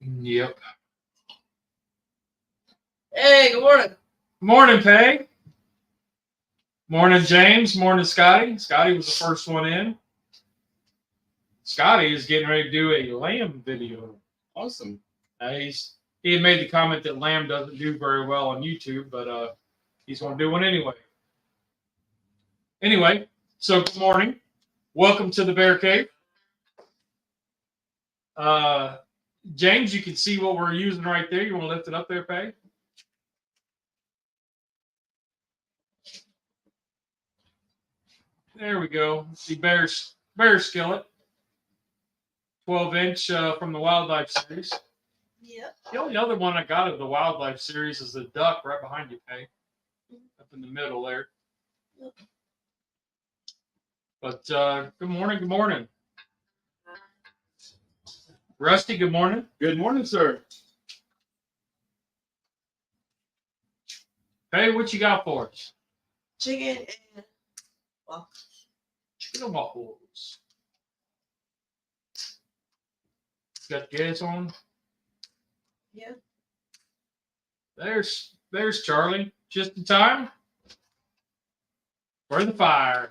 Yep. Hey, good morning. Morning, Peyte. Morning, James. Morning, Scotty. Scotty was the first one in. Scotty is getting ready to do a lamb video. Awesome. He had made the comment that lamb doesn't do very well on YouTube, but he's going to do one anyway. Anyway, so good morning. Welcome to the Bear Cave. James, you can see what we're using right there. You want to lift it up there, Peyte? There we go. The bear skillet. 12-inch from the Wildlife series. Yep. The only other one I got of the Wildlife series is the duck right behind you, Peyte. Up in the middle there. Yep. But good morning, good morning. Rusty, good morning. Good morning, sir. Hey, what you got for us? Chicken and waffles. Chicken and waffles. Got the gas on? Yeah. There's Charlie. Just in time for the fire.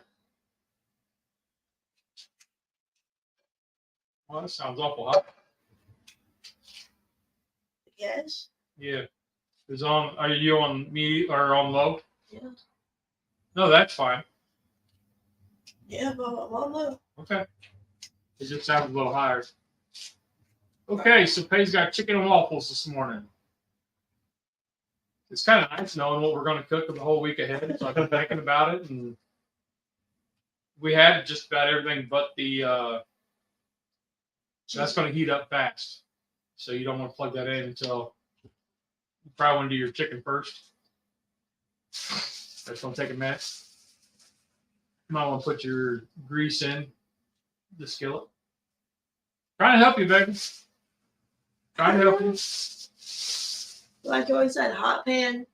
Well, that sounds awful hot. Yes. Yeah. Are you on me or on low? Yeah. No, that's fine. Yeah, but I'm on low. Okay. It just sounds a little higher. Okay, so Peyte's got chicken and waffles this morning. It's kind of nice knowing what we're going to cook the whole week ahead. So I've been thinking about it, and we had just about everything but the. That's going to heat up fast, so you don't want to plug that in until you probably want to do your chicken first. That's going to take a minute. You might want to put your grease in the skillet. Trying to help you, baby. Trying to help you. Like you always said, hot pan,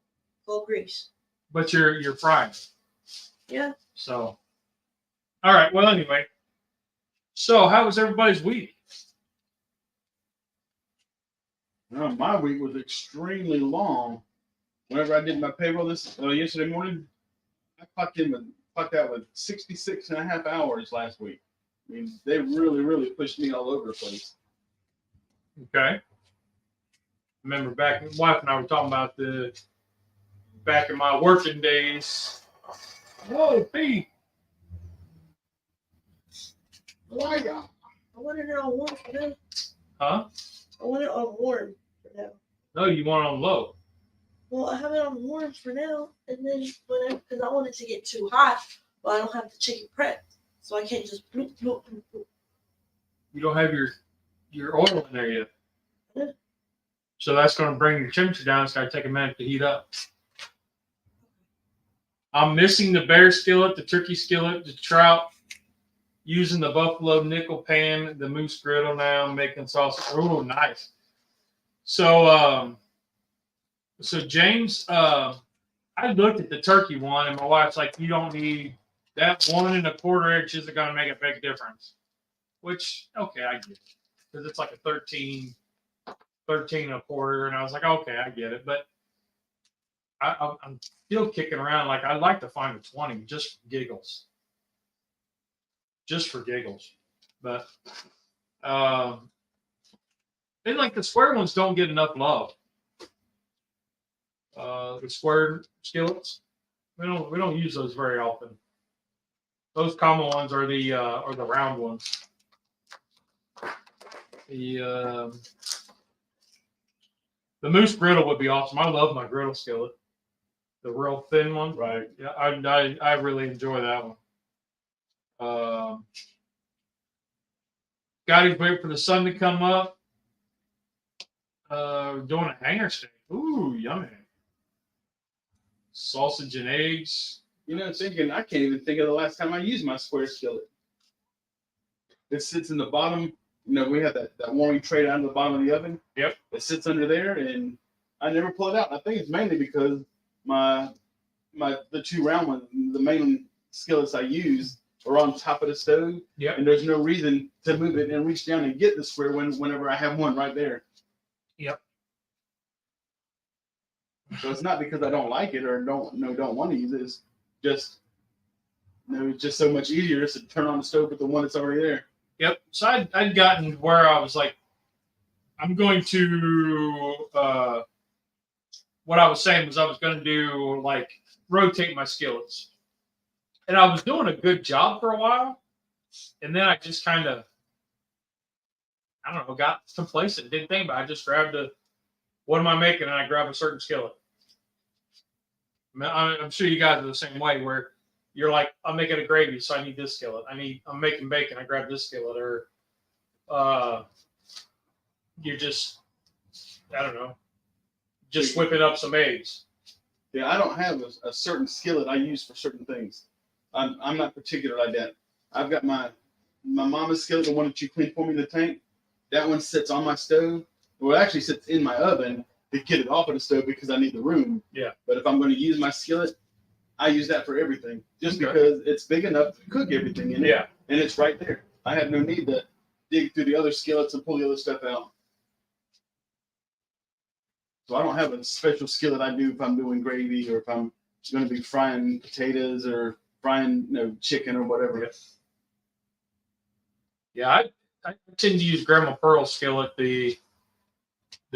full grease. But you're frying. Yeah. So, all right. Well, anyway. So, how was everybody's week? Well, my week was extremely long. Whenever I did my payroll yesterday morning, I clocked out with 66 and a half hours last week. I mean, they really pushed me all over the place. Okay. Remember back, my wife and I were talking about back in my working days. Whoa, Pete. Why? I wanted it on warm for now. Huh? I want it on warm for now. No, you want it on low. Well, I have it on warm for now, and then because I want it to get too hot, but I don't have the chicken prepped, so I can't just bloop, bloop, bloop, bloop. You don't have your oil in there yet. Yeah. So that's going to bring your temperature down. It's got to take a minute to heat up. I'm missing the bear skillet, the turkey skillet, the trout. Using the buffalo nickel pan, the moose griddle now, making sausage. Oh, nice. So, James, I looked at the turkey one, and my wife's like, "You don't need that 1 1/4 inches. Are going to make a big difference." Which, okay, I get it, because it's like a 13 1/4, and I was like, okay, I get it, but I'm still kicking around. Like, I'd like to find a 20 just for giggles. Just for giggles. But and like the square ones don't get enough love. The square skillets, we don't use those very often. Those common ones are the round ones. The moose griddle would be awesome. I love my griddle skillet. The real thin one. Right. Yeah, I really enjoy that one. Scotty's waiting for the sun to come up. Doing a hanger steak. Ooh, yummy. Sausage and eggs. You know, thinking I can't even think of the last time I used my square skillet. It sits in the bottom. You know, we have that warming tray down at the bottom of the oven. Yep. It sits under there, and I never pull it out. I think it's mainly because the two round ones, the main skillets I use, or on top of the stove. Yep. And there's no reason to move it and reach down and get the square whenever I have one right there. Yep. So it's not because I don't like it or don't want to use it. It's just it's just so much easier just to turn on the stove with the one that's already there. Yep. So I'd gotten where I was like, I'm going to what I was saying was I was going to do like rotate my skillets. And I was doing a good job for a while. And then I just kind of, I don't know, got complacent. Didn't think about it. I just grabbed what am I making? And I grabbed a certain skillet. I'm sure you guys are the same way where you're like, I'm making a gravy, so I need this skillet. I'm making bacon, I grab this skillet. Or you're just, I don't know, just whipping up some eggs. Yeah, I don't have a certain skillet I use for certain things. I'm not particular like that. I've got my mama's skillet, the one that you cleaned for me in the tank. That one sits on my stove. Well, it actually sits in my oven to get it off of the stove because I need the room. Yeah. But if I'm going to use my skillet, I use that for everything. Just because it's big enough to cook everything in it. Yeah. And it's right there. I have no need to dig through the other skillets and pull the other stuff out. So I don't have a special skillet I do if I'm doing gravy or if I'm going to be frying potatoes or frying chicken or whatever. Yeah, I tend to use Grandma Pearl's skillet, the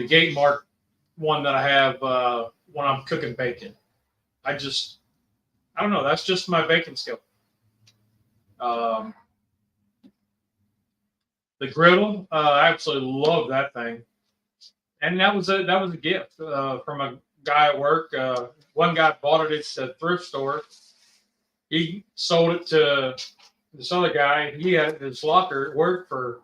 gate mark one that I have when I'm cooking bacon. I don't know. That's just my bacon skillet. The griddle, I absolutely love that thing. And that was a gift from a guy at work. One guy bought it at the thrift store. He sold it to this other guy. He had his locker at work for,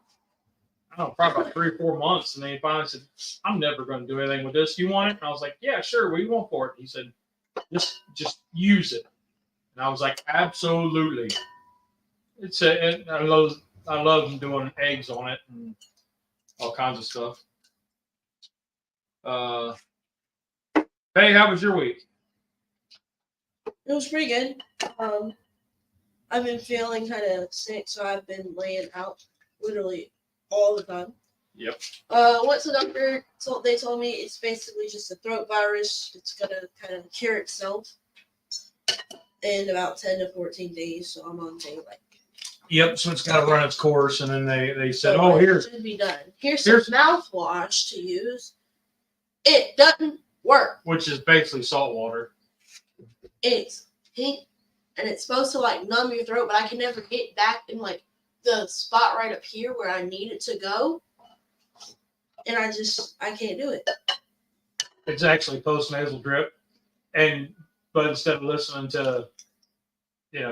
I don't know, probably about 3 or 4 months. And then he finally said, I'm never going to do anything with this. You want it? And I was like, yeah, sure. What do you want for it? He said, just use it. And I was like, absolutely. I love doing eggs on it and all kinds of stuff. Hey, how was your week? It was pretty good. I've been feeling kind of sick, so I've been laying out literally all the time. Yep. Went to the doctor. They told me it's basically just a throat virus. It's gonna kind of cure itself in about 10 to 14 days. So I'm on day like. Yep. So it's got to run its course, and then they said, so here it should be done. Here's some mouthwash to use. It doesn't work. Which is basically salt water. It's pink, and it's supposed to like numb your throat, but I can never get back in like the spot right up here where I need it to go, and I can't do it. It's actually post-nasal drip, but instead of listening to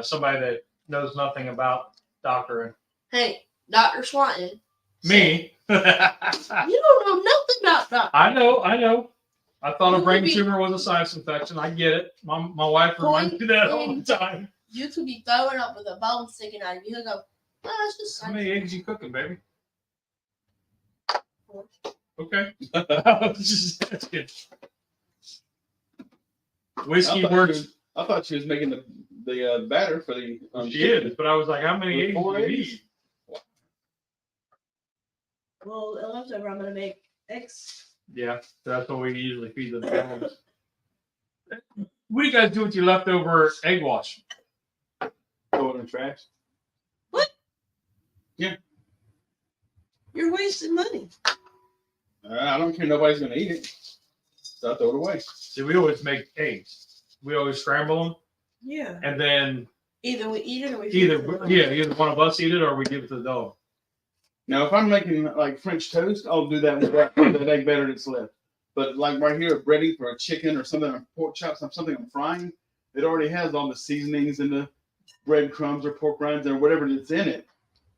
somebody that knows nothing about doctoring. Hey, Dr. Swanton. Me. You don't know nothing about doctoring. I know. I thought a brain tumor was a sinus infection. I get it. My wife reminds me that all the time. You could be throwing up with a bone sticking out of you. You go, it's just. How many eggs you cooking, baby? 4. Okay. That's good. Whiskey works. I thought she was making the batter for the. She is, but I was like, how many eggs do you need? Well, the leftover, I'm gonna make eggs. Yeah, that's what we usually feed the dogs. What do you guys do with your leftover egg wash? Throw it in the trash. What? Yeah. You're wasting money. I don't care. Nobody's going to eat it. So I throw it away. See, we always make eggs. We always scramble them. Yeah. And then either we eat it or we either one of us eat it or we give it to the dog. Now, if I'm making like French toast, I'll do that with that egg batter that's left. But like right here, breading for a chicken or something, or pork chops, something I'm frying, it already has all the seasonings and the breadcrumbs or pork rinds or whatever that's in it.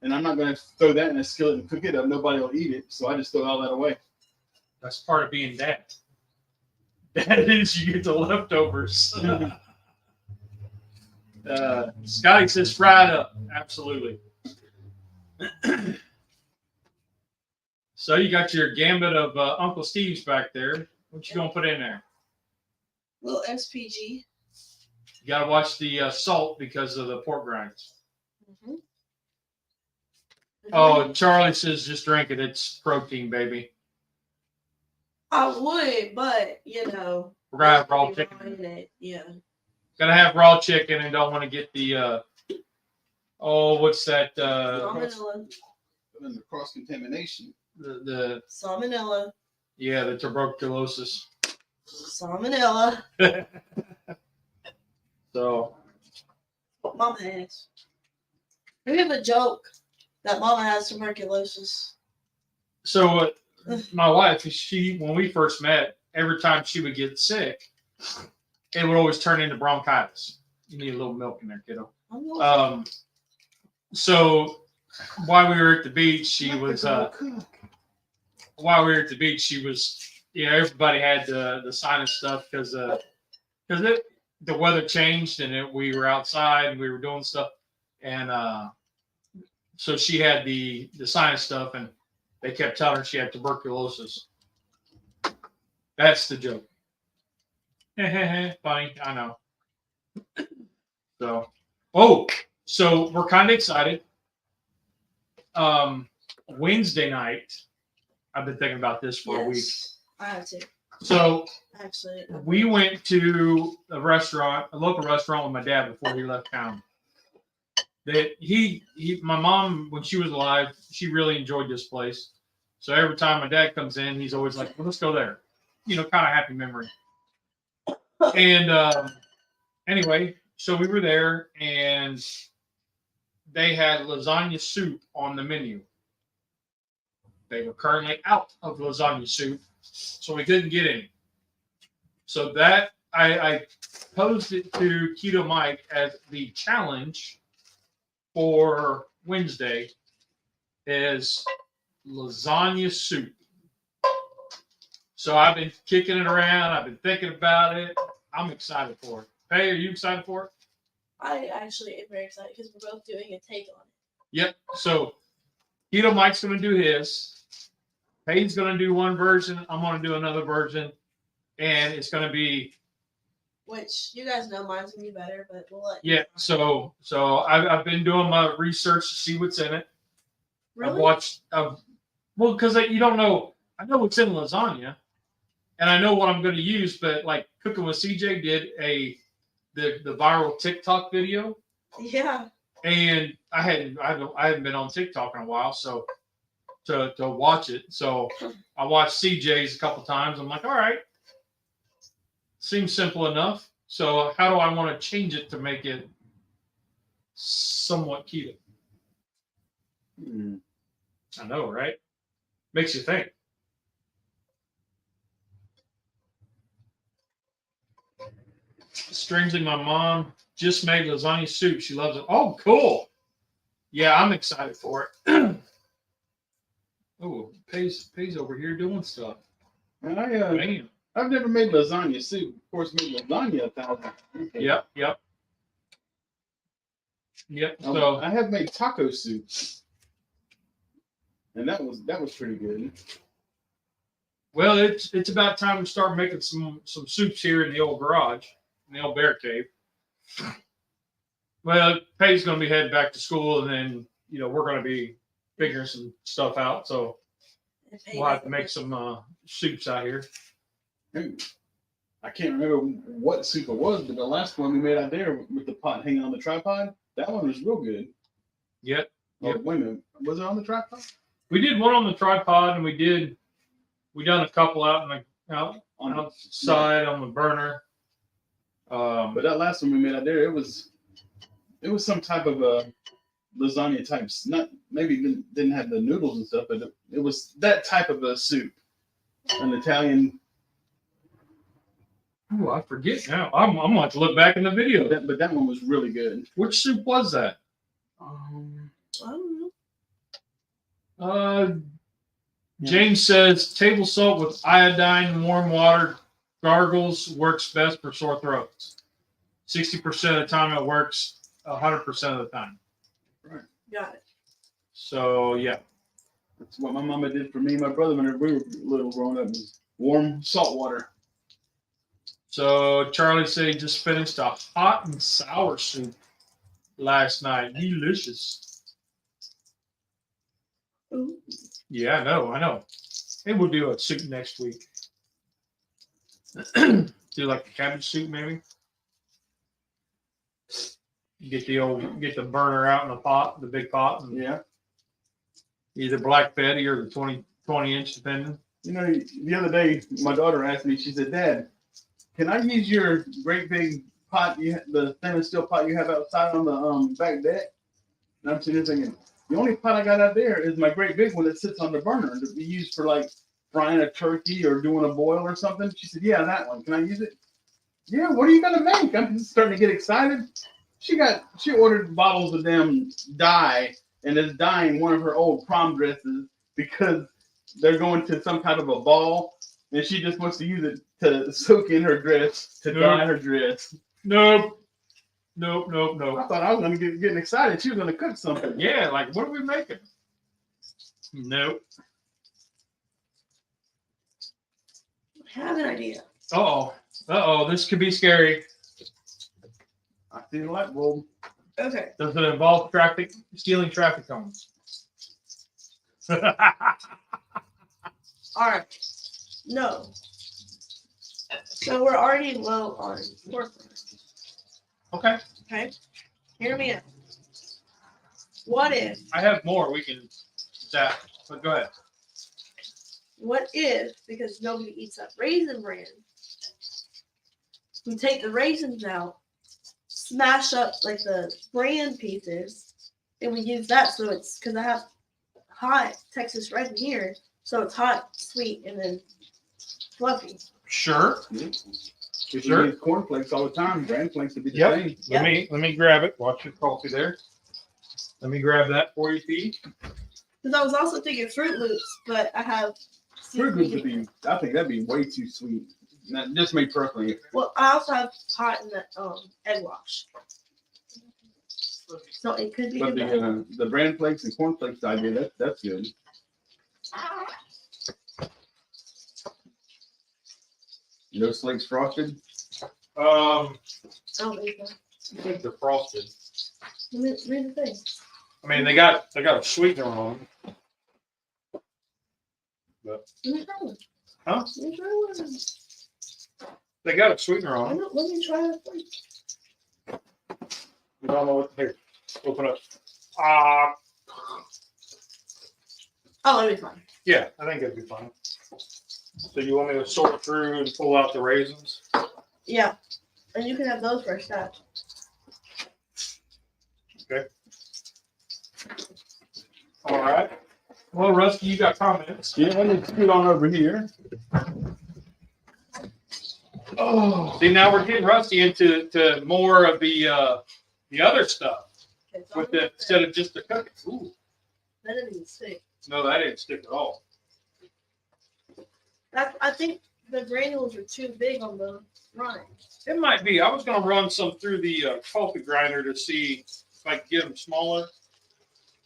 And I'm not going to throw that in a skillet and cook it up. Nobody will eat it. So I just throw all that away. That's part of being dad. That is, you get the leftovers. Scotty says fried up. Absolutely. So you got your gambit of Uncle Steve's back there. What you gonna put in there? Little SPG. You gotta watch the salt because of the pork grinds. Mhm. Oh, Charlie says just drink it. It's protein, baby. I would, but you know, We're gonna have raw be chicken. raw in it. Yeah. Gonna have raw chicken and don't want to get the what's that? Salmonella. And the cross contamination. The Salmonella. yeah, the tuberculosis. Salmonella. So Mama has. We have a joke that Mama has tuberculosis. So my wife, when we first met, every time she would get sick, it would always turn into bronchitis. You need a little milk in there, kiddo. So while we were at the beach, she was everybody had the sinus stuff because the weather changed and we were outside and we were doing stuff, and so she had the sinus stuff, and they kept telling her she had tuberculosis. That's the joke. Funny, I know. So we're kind of excited. Wednesday night, I've been thinking about this for a week. I have to. So Actually, we went to a local restaurant with my dad before he left town. That my mom, when she was alive, she really enjoyed this place. So every time my dad comes in, he's always like, well, let's go there. Kind of happy memory. And anyway, so we were there and they had lasagna soup on the menu. They were currently out of lasagna soup, so we couldn't get any. So that I posed it to Keto Mike as the challenge for Wednesday is lasagna soup. So I've been kicking it around. I've been thinking about it. I'm excited for it. Hey, are you excited for it? I actually am very excited because we're both doing a take on it. Yep. So Keto Mike's going to do his. Peyte's going to do one version. I'm going to do another version. And it's going to be... Which, you guys know mine's going to be better, but we'll let Yeah. So I've been doing my research to see what's in it. Really? I've watched... well, because you don't know... I know what's in lasagna. And I know what I'm going to use, but like Cooking with CJ did the viral TikTok video. Yeah. And I haven't been on TikTok in a while, so to watch it. So I watched CJ's a couple times. I'm like, all right, seems simple enough. So how do I want to change it to make it somewhat keto? I know, right? Makes you think. Strangely, my mom just made lasagna soup. She loves it. Oh, cool. Yeah, I'm excited for it. Oh, Peyte's over here doing stuff. I've never made lasagna soup. Of course, made lasagna 1,000. Okay. Yep. So I have made taco soup, and that was pretty good. Well, it's about time to start making some soups here in the old garage, in the old bear cave. Well, Peyte's going to be heading back to school, and then we're going to be figuring some stuff out. So we'll have to make some soups out here. I can't remember what soup it was, but the last one we made out there with the pot hanging on the tripod, that one was real good. Yep. Oh, wait a minute, was it on the tripod? We did one on the tripod, and we done a couple out on the outside on the burner. But that last one we made out there, it was some type of a lasagna type. Not maybe didn't have the noodles and stuff, but it was that type of a soup, an Italian. Oh, I forget now. I'm gonna have to look back in the video. But that one was really good. Which soup was that? I don't know. James says table salt with iodine, warm water, gargles works best for sore throats. 60% of the time it works. 100% of the time. Right. Got it. So yeah. That's what my mama did for me and my brother when we were little growing up. Was warm salt water. So Charlie said he just finished a hot and sour soup. last night. Delicious. Ooh. Yeah, I know. Maybe we'll do a soup next week. Do like a cabbage soup, maybe. Get the burner out in the pot, the big pot, and Yeah. either Black Betty or the 20 inch, depending. You know, the other day, my daughter asked me, she said, Dad, can I use your great big pot, the stainless steel pot you have outside on the back deck? And I'm sitting there thinking, the only pot I got out there is my great big one that sits on the burner to be used for like frying a turkey or doing a boil or something. She said, yeah, that one. Can I use it? Yeah, what are you gonna make? I'm just starting to get excited. She ordered bottles of damn dye and is dyeing one of her old prom dresses because they're going to some kind of a ball and she just wants to use it to soak in her dress, to dye her dress. Nope. I thought I was gonna getting excited. She was gonna cook something. Yeah, like what are we making? Nope. I have an idea. Uh-oh, this could be scary. I see the light bulb. Okay. Does it involve stealing traffic cones? All right. No. So we're already low on pork. Okay. Okay. Hear me out. What if? I have more we can zap, but go ahead. What if? Because nobody eats that raisin bran. We take the raisins out, smash up like the bran pieces, and we use that. So it's because I have hot Texas red in here, so it's hot, sweet, and then fluffy. Sure. If Sure. you use cornflakes all the time, bran flakes would be the Yep. same. Let me grab it. Watch your coffee there. Let me grab that for you, Pete. Because I was also thinking Fruit Loops, but I have. Fruit Loops would be, I think that'd be way too sweet. Not just me personally. Well, I also have hot in the egg wash, so it could be But good. the bran flakes and cornflakes idea, that's good. Those flakes frosted? I don't think so. I think they're frosted. Read the thing. I mean, they got a sweetener on them. But, Let me try one. huh? Let me try one. They got a sweetener on them. Let me try it first. You don't know what. Here, open up. Oh, it'll be fine. Yeah, I think it'd be fine. So you want me to sort through and pull out the raisins? Yeah, and you can have those for a stash. Okay. All right. Well, Rusty, you got comments? Yeah, let me scoot on over here. Oh, see, now we're getting Rusty into more of the other stuff Okay, so with the instead of just the cooking. Ooh, that didn't even stick. no, that didn't stick at all. I think the granules are too big on the rind. It might be. I was going to run some through the coffee grinder to see if I could get them smaller.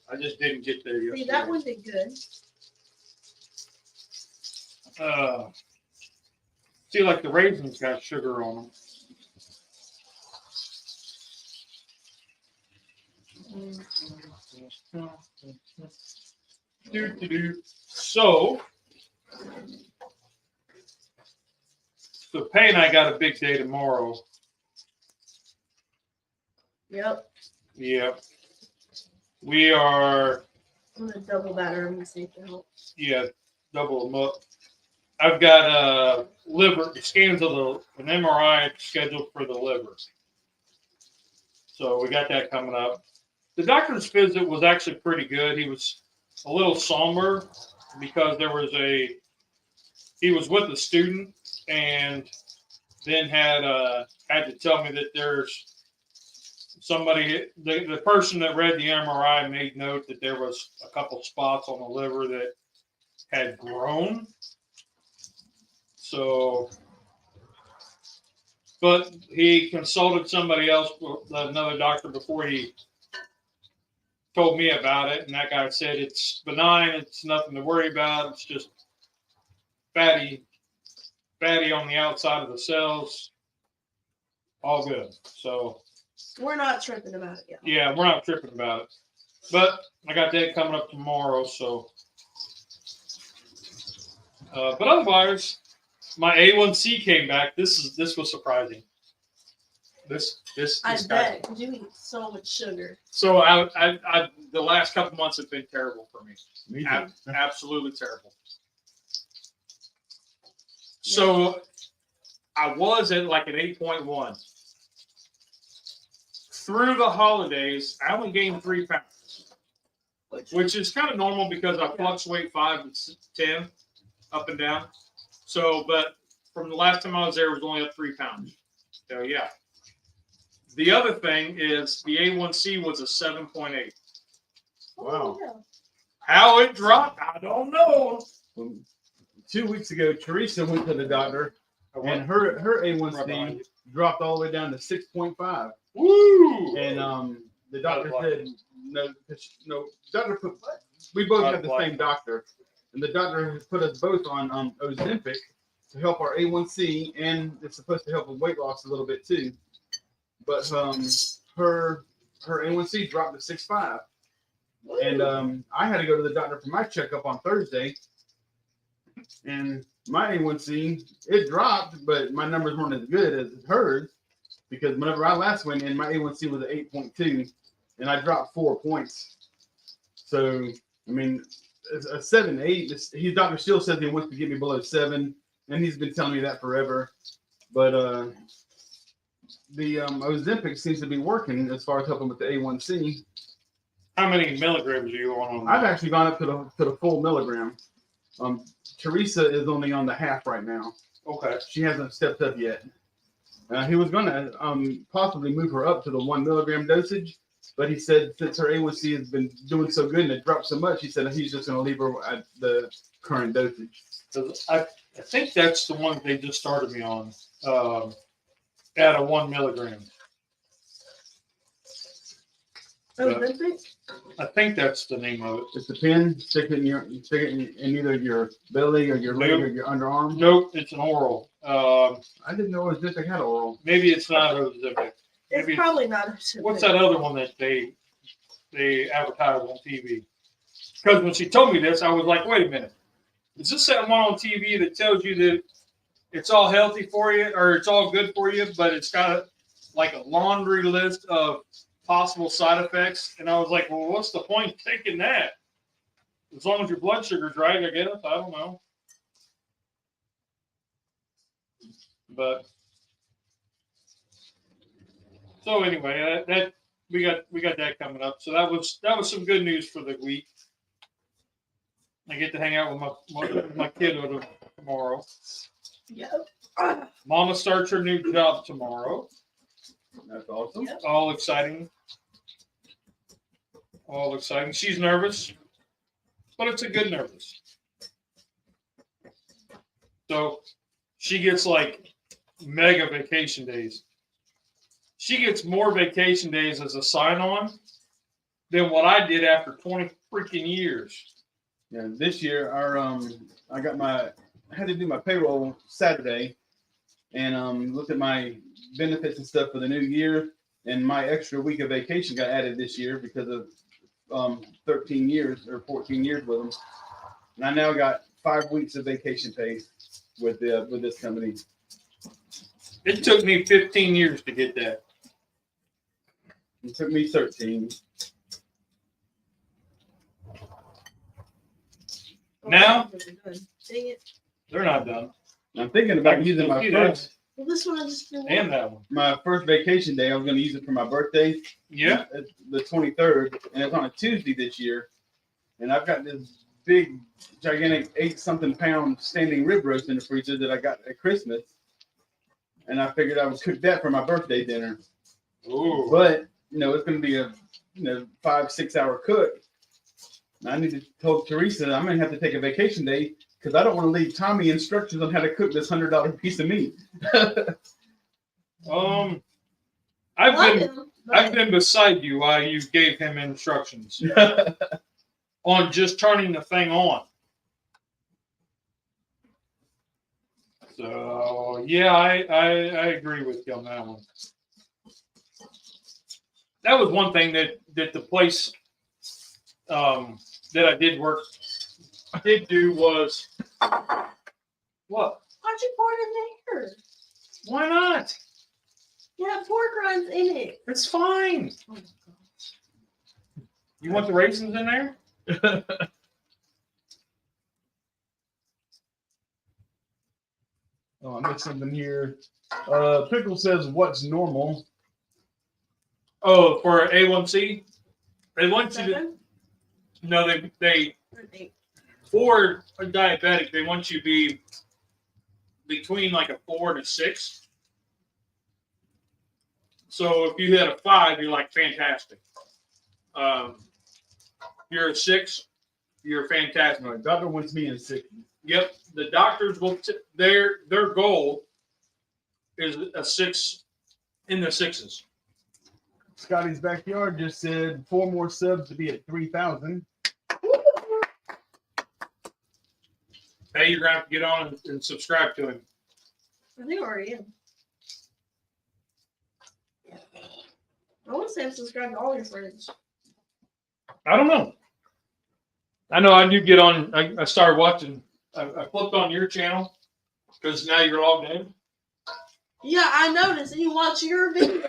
I just didn't get there yet. See, that one did good. See, like the raisins got sugar on them. So Peyte and I got a big day tomorrow. Yep. Yeah. We are, I'm gonna double batter them to see if it helps. yeah, double them up. I've got liver scans of an MRI scheduled for the liver. So we got that coming up. The doctor's visit was actually pretty good. He was a little somber because he was with a student and then had to tell me that there's somebody, the person that read the MRI made note that there was a couple spots on the liver that had grown. So, but he consulted somebody else, another doctor, before he told me about it, and that guy said it's benign, it's nothing to worry about, it's just fatty on the outside of the cells, all good. So We're not tripping about it yet. Yeah, we're not tripping about it. But I got that coming up tomorrow, so. But otherwise, my A1C came back. This was surprising. This I guy. bet, because you eat so much sugar. So I the last couple months have been terrible for me. Me too. Absolutely terrible. So I was at like an 8.1. Through the holidays, I only gained 3 pounds, which is kind of normal because I fluctuate 5 to 10 up and down. So, but from the last time I was there, it was only up 3 pounds. So yeah. The other thing is the A1C was a 7.8. Wow. Yeah. How it dropped, I don't know. 2 weeks ago, Teresa went to the doctor, and her A1C dropped all the way down to 6.5. Woo! And the doctor said no. Doctor put we both have the same doctor, and the doctor put us both on Ozempic to help our A1C, and it's supposed to help with weight loss a little bit too. But her A1C dropped to 6.5. And I had to go to the doctor for my checkup on Thursday. And my A1C, it dropped, but my numbers weren't as good as hers because whenever I last went in, my A1C was at 8.2, and I dropped 4 points. So, I mean, a 7.8, his doctor still says he wants to get me below 7, and he's been telling me that forever. But the Ozempic seems to be working as far as helping with the A1C. How many milligrams are you on? I've actually gone up to the full milligram. Teresa is only on the half right now. Okay. She hasn't stepped up yet. He was going to possibly move her up to the 1 milligram dosage, but he said since her A1C has been doing so good and it dropped so much, he said he's just going to leave her at the current dosage. I think that's the one they just started me on at a 1 milligram. Ozempic? I think that's the name of it. It's a pin. Stick it in either your belly or your leg or your underarm. Nope, it's an oral. I didn't know Ozempic had oral. Maybe it's not Ozempic. It's probably not Ozempic. What's that other one that they advertise on TV? Because when she told me this, I was like, wait a minute. Is this that one on TV that tells you that it's all healthy for you or it's all good for you, but it's got like a laundry list of possible side effects? And I was like, well, what's the point of taking that? As long as your blood sugar's right, I guess. I don't know. But so anyway, that we got that coming up. So that was some good news for the week. I get to hang out with my kid tomorrow. Yep. Mama starts her new job tomorrow. That's awesome. Yep. All exciting. All exciting. She's nervous, but it's a good nervous. So she gets like mega vacation days. She gets more vacation days as a sign-on than what I did after 20 freaking years. Yeah, this year I had to do my payroll Saturday, and looked at my benefits and stuff for the new year, and my extra week of vacation got added this year because of 13 years or 14 years with them, and I now got 5 weeks of vacation pay with this company. It took me 15 years to get that. It took me 13. Now? Dang it. They're not done. I'm thinking about using my first. Well, this one I just did. And that one. My first vacation day, I was going to use it for my birthday. Yeah. The 23rd, and it's on a Tuesday this year. And I've got this big, gigantic 8-something pound standing rib roast in the freezer that I got at Christmas. And I figured I would cook that for my birthday dinner. Ooh. But, it's going to be a 5-6 hour cook. And I need to tell Teresa I'm going to have to take a vacation day because I don't want to leave Tommy instructions on how to cook this $100 piece of meat. I've been beside you while you gave him instructions on just turning the thing on. So yeah, I agree with you on that one. that was one thing that the place that I did do was what? Why'd you pour it in there? Why not? You have pork rinds in it. It's fine. Oh my gosh. You want the raisins in there? Oh, I missed something here. Pickle says, "What's normal?" Oh, for A1C, they want you to. Seven? No, they Or eight? for a diabetic, they want you to be between like a 4 and a 6. So if you hit a 5, you're like fantastic. You're a 6, you're fantastic. My doctor wants me in 60. Yep, the doctors will. Their goal is a 6 in the 6s. Scotty's backyard just said 4 more subs to be at 3,000. Hey, you're gonna have to get on and subscribe to him. I think I already am. I want to say I'm subscribed to all your friends. I don't know. I know I do get on. I started watching. I flipped on your channel because now you're logged in. Yeah, I noticed. And you watch your video.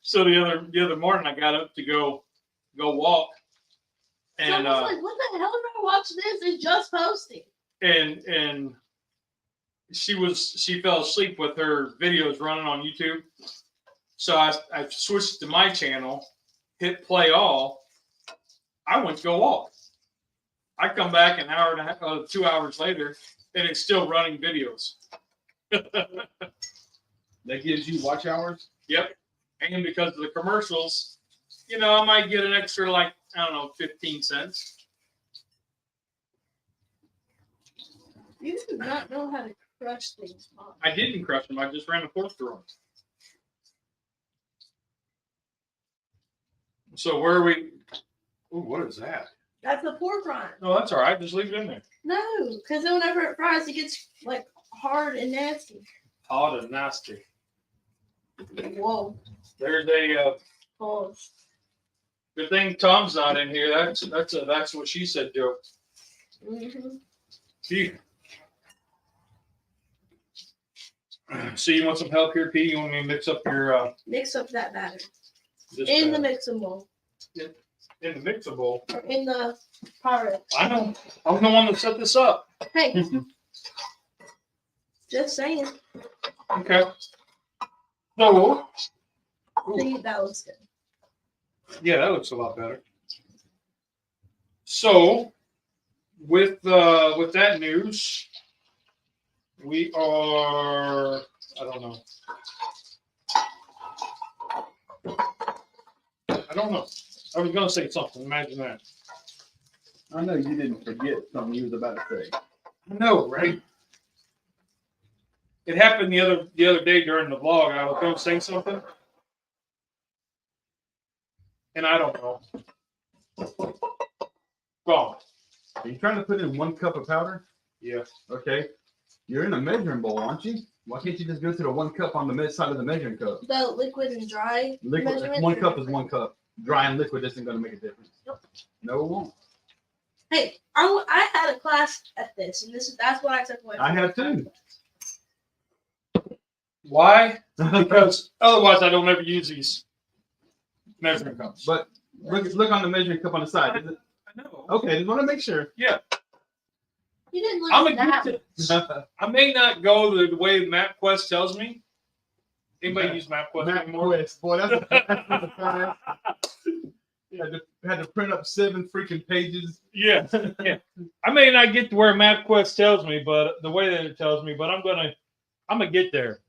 So the other morning I got up to go walk, and So I was like, what the hell am I watching this? It's just posting. and she fell asleep with her videos running on YouTube. So I switched to my channel, hit play all. I went to go walk. I come back an hour and a half, 2 hours later, and it's still running videos. That gives you watch hours? Yep. And because of the commercials, I might get an extra, like, I don't know, 15 cents. You do not know how to crush things. Huh? I didn't crush them. I just ran a fork through them. So where are we? Ooh, what is that? That's a pork rind. No, that's all right. Just leave it in there. No, because then whenever it fries, it gets like hard and nasty. Hot and nasty. Whoa. There's a Pause. good thing Tom's not in here. That's what she said, Joe. Mm-hmm. So you want some help here, Pete? You want me to mix up your Mix up that batter. this In the batter? mixing bowl. In the mixer bowl? Or in the Pyrex. I know. I'm the one that set this up. Hey. Just saying. Okay. So, See, that looks good. yeah, that looks a lot better. So, with that news, we are. I don't know. I was gonna say something. Imagine that. I know you didn't forget something you was about to say. I know, right? It happened the other day during the vlog. I was going to say something, and I don't know. Gone. Are you trying to put in 1 cup of powder? Yeah. Okay. You're in a measuring bowl, aren't you? Why can't you just go to the 1 cup on the mid side of the measuring cup? The liquid and dry Liquid, measurement. 1 cup is 1 cup. Dry and liquid isn't going to make a difference. Nope. No, it won't. Hey, I had a class at this, and that's what I took away. I have too. Why? Because otherwise, I don't ever use these measuring cups. But look on the measuring cup on the side. Is it? I know. Okay, just want to make sure. You didn't look I'm at that. a I may not go the way MapQuest tells me. Anybody use MapQuest anymore? MapQuest, boy, that's a time. Had to print up 7 freaking pages. Yeah. I may not get to where MapQuest tells me, but the way that it tells me, but I'm gonna get there.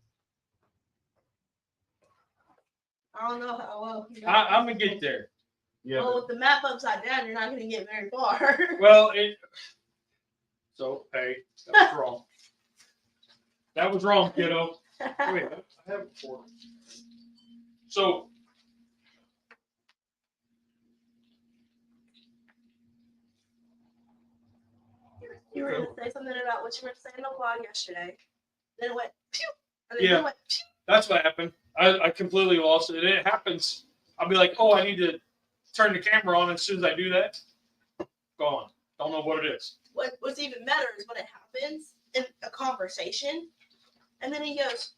I don't know how well. I'm gonna get there. Yeah. Well, with the map upside down, you're not going to get very far. Well, so hey, that was wrong. That was wrong, kiddo. Wait, I have it before. So. You were going to say something about what you were saying in the vlog yesterday. Then it went, pew! And then Yeah. it went, pew! That's what happened. I completely lost it. And it happens. I'll be like, oh, I need to turn the camera on. As soon as I do that, gone. Don't know what it is. What's even better is when it happens in a conversation, and then he goes,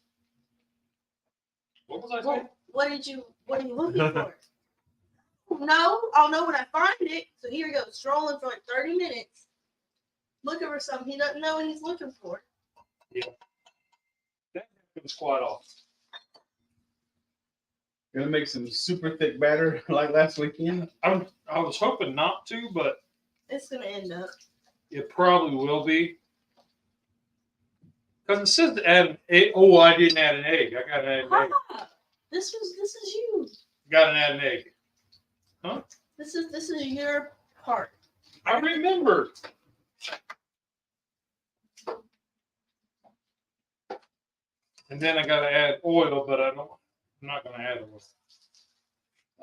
What was I saying? well, what are you looking for? No, I'll know when I find it. So here he goes, strolling for like 30 minutes, looking for something he doesn't know what he's looking for. Yeah. That happens quite often. Gonna make some super thick batter like last weekend. I was hoping not to, but It's gonna end up. it probably will be. Because it says to add an egg. Oh, I didn't add an egg. I got to add an egg. This is you. Got to add an egg. Huh? This is your part. I remember. And then I got to add oil, but I'm not going to add oil.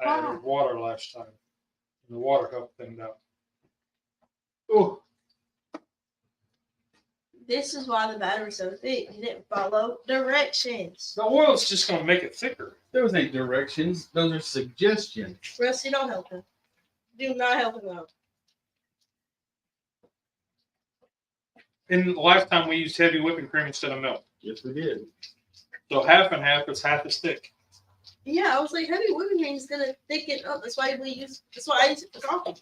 I added water last time. And the water helped things out. Oh, This is why the battery's so thick. You didn't follow directions. the oil's just going to make it thicker. Those ain't directions. Those are suggestions. Rusty, don't help him. Do not help him out. And the last time we used heavy whipping cream instead of milk. Yes, we did. So half and half is half as thick. Yeah, I was like, heavy whipping cream is gonna thicken up. That's why I use it for coffee.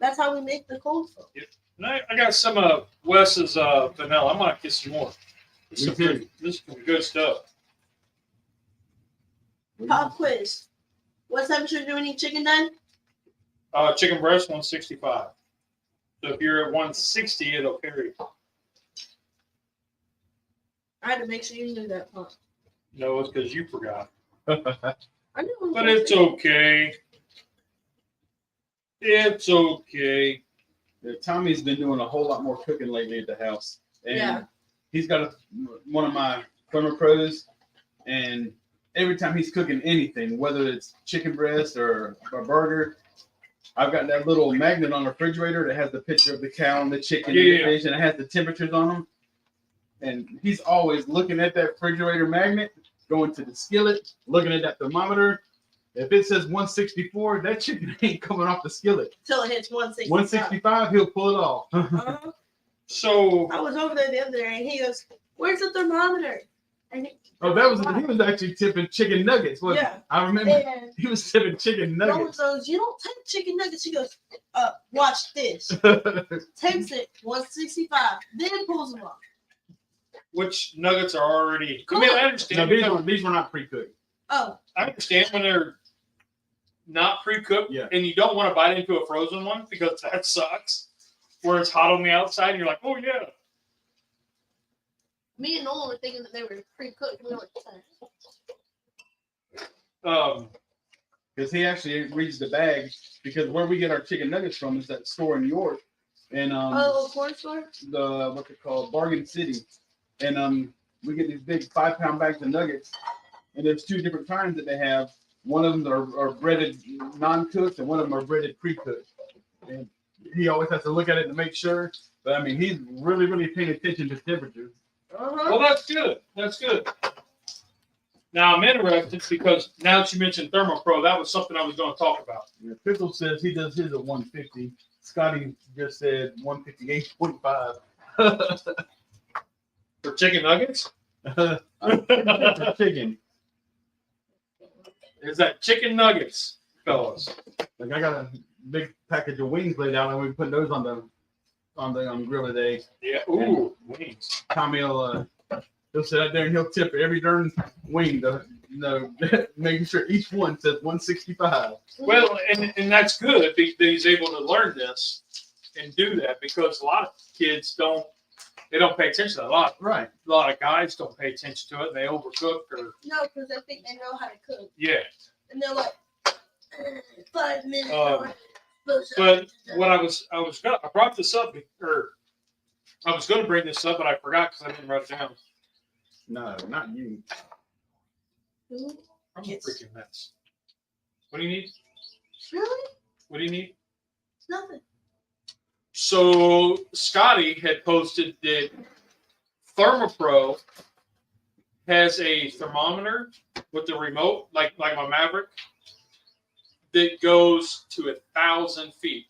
That's how we make the cold foam. And I got some of Wes's vanilla. I might get some more. This is some good stuff. Pop quiz. What temperature do we need chicken done? Chicken breast 165. So if you're at 160, it'll carry. I had to make sure you knew that part. No, it's because you forgot. I knew. But it's okay. It's okay. Yeah, Tommy's been doing a whole lot more cooking lately at the house. And Yeah. he's got one of my ThermoPros, and every time he's cooking anything, whether it's chicken breast or a burger, I've got that little magnet on the refrigerator that has the picture of the cow and the chicken and the fish, and it has the temperatures on them. And he's always looking at that refrigerator magnet, going to the skillet, looking at that thermometer. If it says 164, that chicken ain't coming off the skillet. Till it hits 165. 165, he'll pull it off. So I was over there the other day, and he goes, "Where's the thermometer?" And he was actually tipping chicken nuggets, wasn't Yeah. he? I remember And he was tipping chicken Nolan nuggets. goes, "You don't take chicken nuggets." He goes, "Watch this." Takes it 165, then pulls them off. which nuggets are already. I mean, I No, understand. these were not pre-cooked. Oh, I understand when they're not pre-cooked, Yeah. and you don't want to bite into a frozen one because that sucks. Where it's hot on the outside, and you're like, oh yeah. me and Nolan were thinking that they were pre-cooked. We were like, Because he actually reads the bag, because where we get our chicken nuggets from is that store in New York. And "Oh, corn store." the what they call Bargain City. And we get these big 5-pound bags of nuggets. And there's 2 different kinds that they have. One of them are breaded non-cooked, and one of them are breaded pre-cooked. And he always has to look at it to make sure. But I mean, he's really, really paying attention to temperature. well, that's good. That's good. Now I'm interested because now that you mentioned ThermoPro, that was something I was going to talk about. Yeah, Pickle says he does his at 150. Scotty just said 158.5. For chicken nuggets? For chicken. Is that chicken nuggets, fellas? Like I got a big package of wings laid out, and we put those on the grill today. Yeah. Ooh, wings. Tommy will he'll sit out there and he'll tip every darn wing to making sure each one says 165. Well, and that's good that he's able to learn this and do that because a lot of kids don't pay attention to that. A lot of guys don't pay attention to it. And they overcook or No, because they think they know how to cook, yeah. and they're like, 5 minutes. But what I brought this up, or I was going to bring this up, but I forgot because I didn't write it down. No, not you. I'm a freaking mess. What do you need? Really? What do you need? Nothing. So Scotty had posted that ThermoPro has a thermometer with the remote, like my Maverick, that goes to 1,000 feet.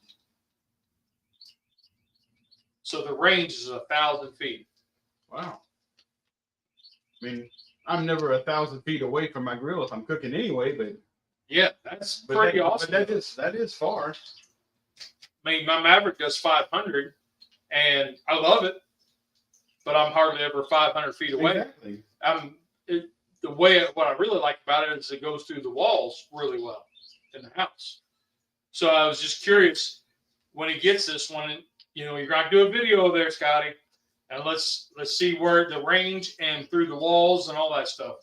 So the range is 1,000 feet. Wow. I mean, I'm never 1,000 feet away from my grill if I'm cooking anyway, but Yeah, that's pretty awesome. But that is far. I mean, my Maverick does 500, and I love it, but I'm hardly ever 500 feet away. Exactly. What I really like about it is it goes through the walls really well in the house. So I was just curious when he gets this one. You're going to do a video there, Scotty, and let's see where the range and through the walls and all that stuff.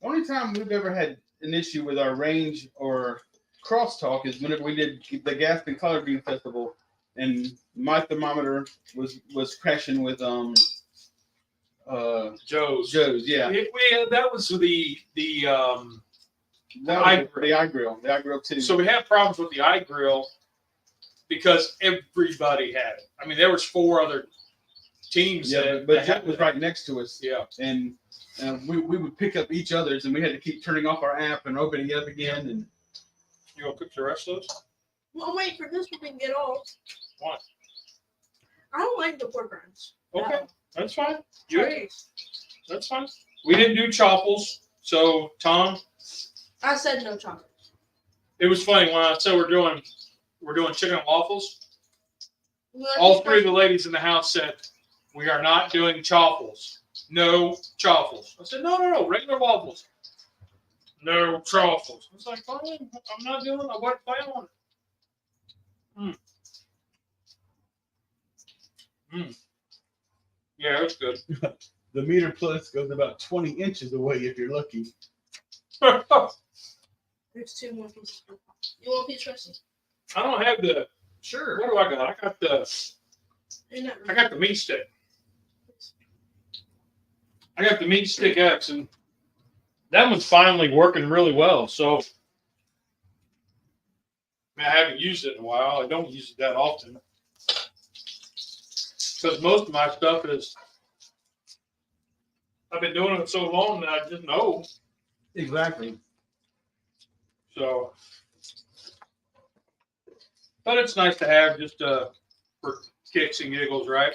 Only time we've ever had an issue with our range or crosstalk is whenever we did the Gaston Collard Green Festival, and my thermometer was crashing with Joe's. Yeah. That was the iGrill too. So we had problems with the iGrill because everybody had it. I mean, there was 4 other teams. But Jeff was right next to us. Yeah. And we would pick up each other's, and we had to keep turning off our app and opening it up again. And you want to cook the rest of those? Well, wait for this one to get off. What? I don't like the pork rinds. Okay, that's fine. Okay. That's fine. We didn't do chopples, so Tom. I said no chocolate. It was funny when I said we're doing chicken and waffles. All 3 of the ladies in the house said we are not doing chopples. No chopples. I said no, regular waffles. No chopples. I was like, fine, I'm not doing. I wasn't planning on it. Yeah, it's good. the meter plus goes about 20 inches away if you're lucky. There's 2 more pieces. You want a piece, Rusty? I don't have the. Sure. What do I got? I got the meat stick. I got the meat stick X, and that one's finally working really well. So, I haven't used it in a while. I don't use it that often because most of my stuff is. I've been doing it so long that I just know. Exactly. So, but it's nice to have just for kicks and giggles, right?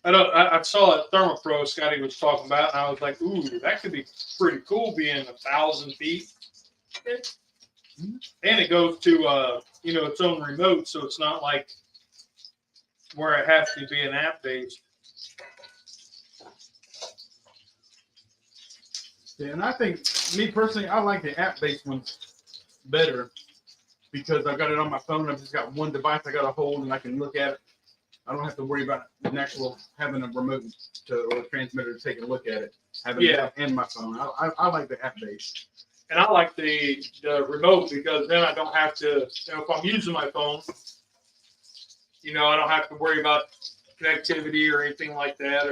I saw that ThermoPro Scotty was talking about, and I was like, ooh, that could be pretty cool being 1,000 feet. And it goes to its own remote, so it's not like where it has to be an app based. Yeah, and I think, me personally, I like the app-based ones better because I've got it on my phone. I've just got one device I got to hold, and I can look at it. I don't have to worry about an actual having a remote or a transmitter to take a look at it. Having it and my phone. I like the app-based. And I like the remote because then I don't have to, if I'm using my phone, I don't have to worry about connectivity or anything like that.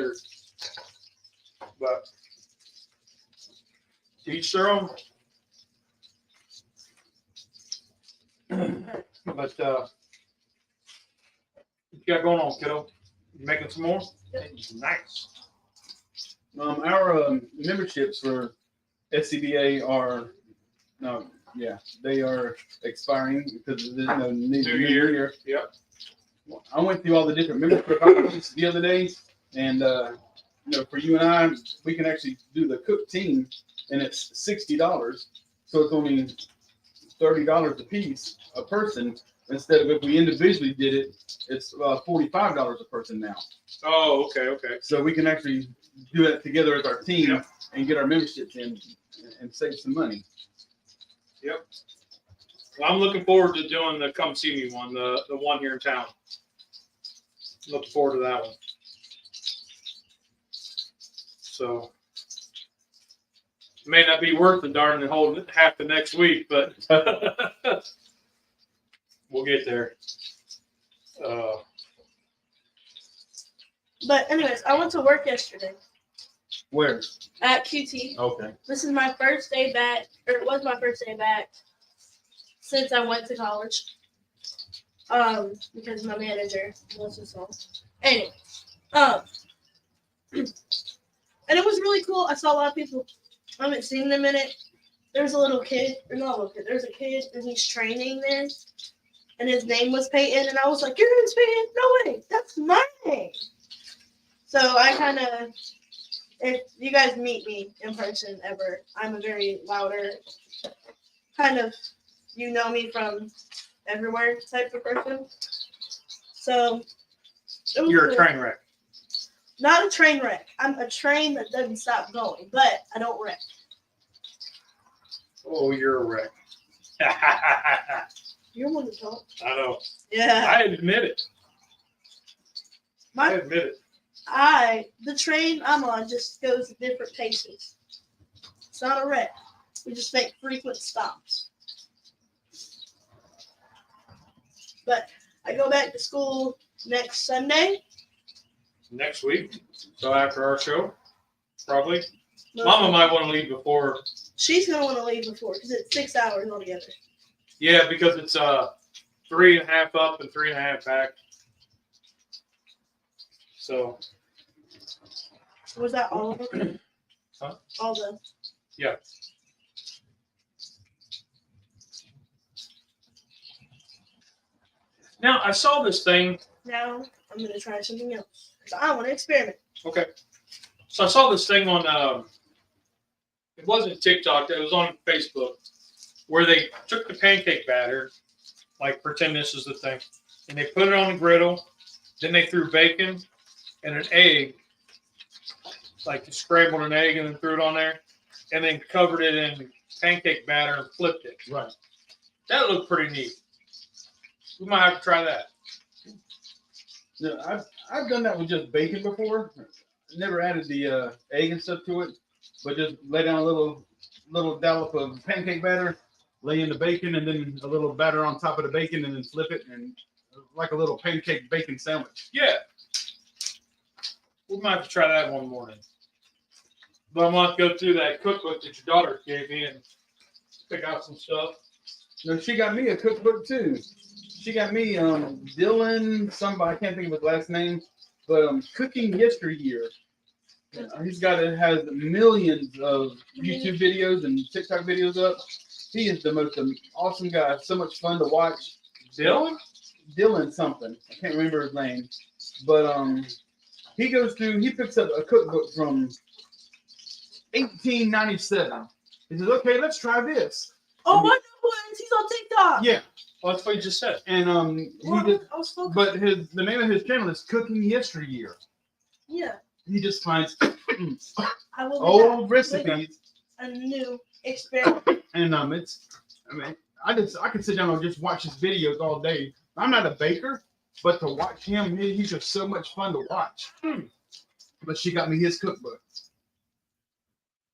But each their own. But what you got going on, kiddo? You making some more? Yep. Nice. Our memberships for SCBA are they are expiring because there's no new year. Yep. I went through all the different membership options the other day, and for you and I, we can actually do the cook team, and it's $60. So it's only $30 a piece a person. Instead of if we individually did it, it's $45 a person now. Oh, okay. So we can actually do that together as our team and get our memberships in and save some money. Yep. Well, I'm looking forward to doing the come see me one, the one here in town. Looking forward to that one. So it may not be worth the darn and hold half the next week, but we'll get there. But anyways, I went to work yesterday. Where? At QT. Okay. This is my first day back, or it was my first day back since I went to college. Because my manager was his home. Anyway, and it was really cool. I saw a lot of people. I haven't seen them in it. There's a little kid, or not a little kid. There's a kid, and he's training there, and his name was Peyton, and I was like, "Your name's Peyton? No way, that's my name." So I kind of, if you guys meet me in person ever, I'm a very louder, kind of, you know me from everywhere type of person. So it was You're a cool. train wreck. Not a train wreck. I'm a train that doesn't stop going, but I don't wreck. Oh, you're a wreck. You're one to talk. I know. Yeah. I admit it. I admit it. The train I'm on just goes at different paces. It's not a wreck. We just make frequent stops. But I go back to school next Sunday. Next week. So after our show, probably. Mama might want to leave before. She's going to want to leave before because it's 6 hours altogether. Yeah, because it's 3.5 up and 3.5 back. So. Was that all of them? Huh? All the. Yeah. Now, I saw this thing. Now I'm going to try something else. Because I want to experiment. Okay. So I saw this thing on, it wasn't TikTok, it was on Facebook, where they took the pancake batter, like pretend this is the thing, and they put it on the griddle, then they threw bacon and an egg, like you scrambled an egg and then threw it on there, and then covered it in pancake batter and flipped it. Right. That looked pretty neat. We might have to try that. Yeah, I've done that with just bacon before. Never added the egg and stuff to it, but just lay down a little dollop of pancake batter, lay in the bacon, and then a little batter on top of the bacon, and then flip it, and like a little pancake bacon sandwich. Yeah. We might have to try that one morning. But I'm going to go through that cookbook that your daughter gave me and pick out some stuff. No, she got me a cookbook too. She got me Dylan, somebody, I can't think of his last name, but Cooking Yesteryear. He's has millions of YouTube videos and TikTok videos up. He is the most awesome guy. So much fun to watch. Dylan something. I can't remember his name. But he picks up a cookbook from 1897. He says, "Okay, let's try this." Oh, I know who it is. He's on TikTok. Yeah. Well, that's what you just said. And but the name of his channel is Cooking Yesteryear. Yeah. He just finds old recipes. A new experiment. And I could sit down and just watch his videos all day. I'm not a baker, but to watch him, he's just so much fun to watch. But she got me his cookbook.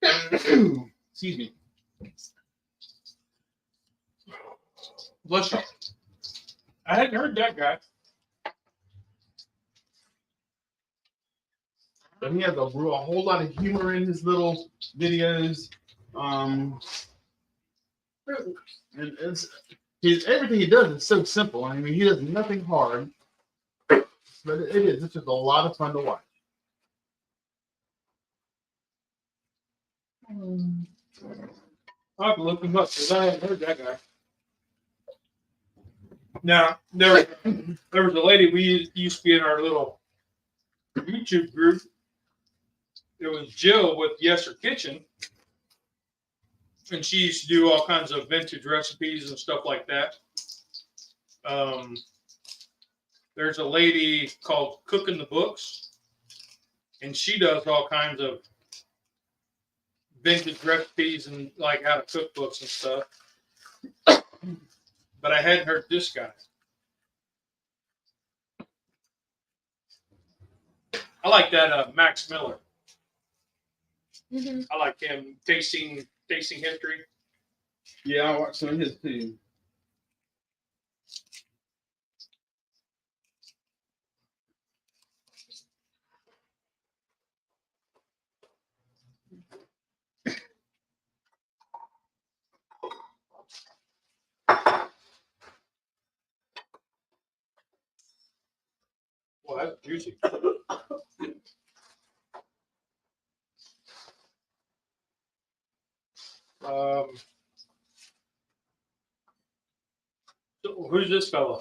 Excuse me. Bless you. I hadn't heard that guy. But he has a whole lot of humor in his little videos. And everything he does is so simple. I mean, he does nothing hard. But it's just a lot of fun to watch. I'll have to look him up because I haven't heard that guy. Now, there was a lady we used to be in our little YouTube group. It was Jill with Yes Her Kitchen. And she used to do all kinds of vintage recipes and stuff like that. There's a lady called Cooking the Books. And she does all kinds of vintage recipes and like how to cook books and stuff. But I hadn't heard this guy. I like that Max Miller. Mm-hmm. I like him tasting history. Yeah, I watched some of his too. Juicy. So who's this fella?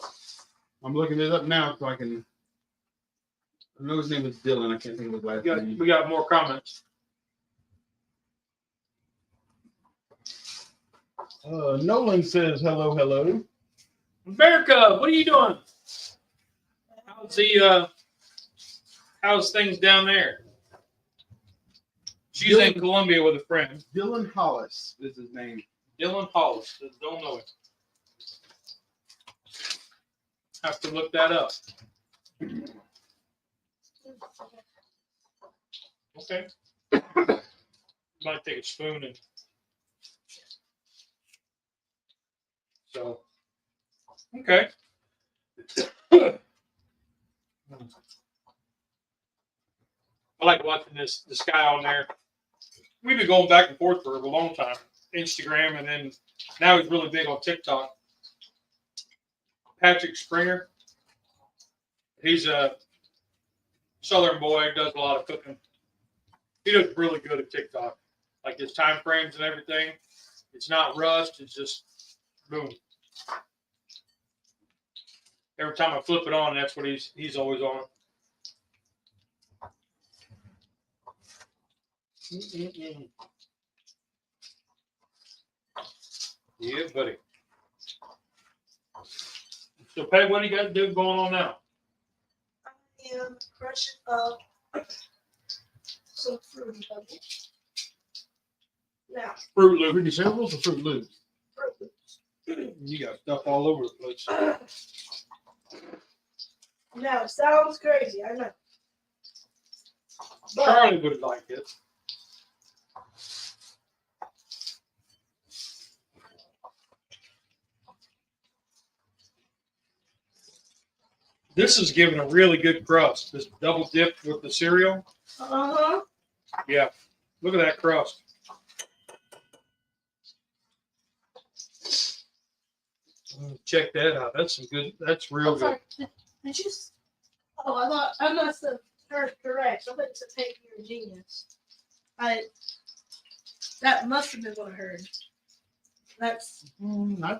I'm looking it up now so I can. I know his name is Dylan. I can't think of his last name. We got more comments. Nolan says hello, hello. America, what are you doing? How's things down there? She's in Colombia with a friend. Dylan Hollis is his name. Dylan Hollis. Don't know it. Have to look that up. Okay. Might take a spoon and so. Okay. I like watching this guy on there. We've been going back and forth for a long time. Instagram, and then now he's really big on TikTok. Patrick Springer. He's a Southern boy, does a lot of cooking. He does really good at TikTok. Like his time frames and everything. It's not rushed, it's just boom. Every time I flip it on, that's what he's always on. Yeah, buddy. So, Peyte, what do you got going on now? I am crushing up some fruity pebbles. Now, Fruit Loop. Fruity Pebbles or Fruit Loops? Fruit Loops. You got stuff all over the place. Now, it sounds crazy, I know. But Charlie would like it. This is giving a really good crust. This double dip with the cereal. uh-huh. Yeah. Look at that crust. Check that out. That's some good. That's real I'm sorry. good. Did you? I must have heard correct. I thought it said Peyte, you're a genius. That must have been what I heard. That's. You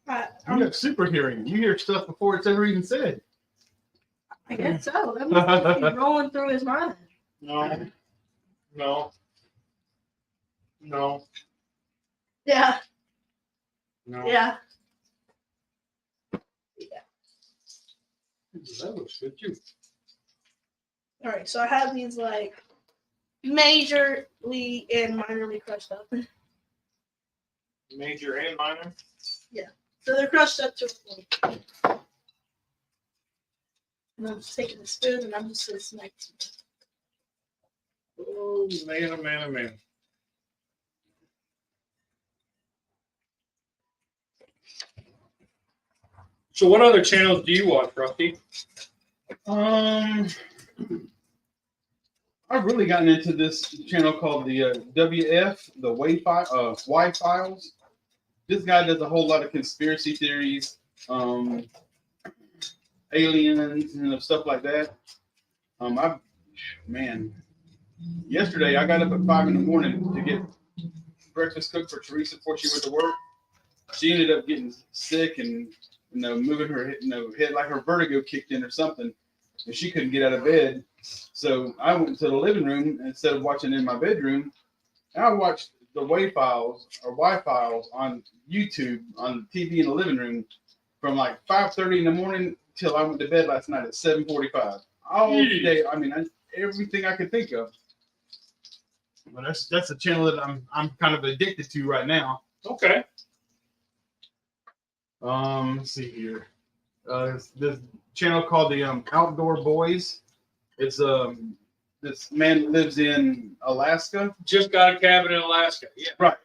I'm, got super hearing. You hear stuff before it's ever even said. I guess so. That must be rolling through his mind. No. No. No. Yeah. No. Yeah. That looks good too. All right. So I have these like majorly and minorly crushed up. Major and minor. So they're crushed up to a point. And I'm just taking a spoon and I'm just going to smack it. Oh man, oh man, oh man. So what other channels do you watch, Rusty? I've really gotten into this channel called the WF, the Y Files. This guy does a whole lot of conspiracy theories, aliens and stuff like that. Yesterday I got up at 5 a.m. to get breakfast cooked for Teresa before she went to work. She ended up getting sick and moving her head like her vertigo kicked in or something, and she couldn't get out of bed. So I went to the living room instead of watching in my bedroom. And I watched the Y Files on YouTube on TV in the living room from like 5:30 in the morning till I went to bed last night at 7:45. All day, everything I could think of. But that's a channel that I'm kind of addicted to right now. Okay. Let's see here. This channel called the Outdoor Boys. It's this man lives in Alaska. Just got a cabin in Alaska. Yeah. Right.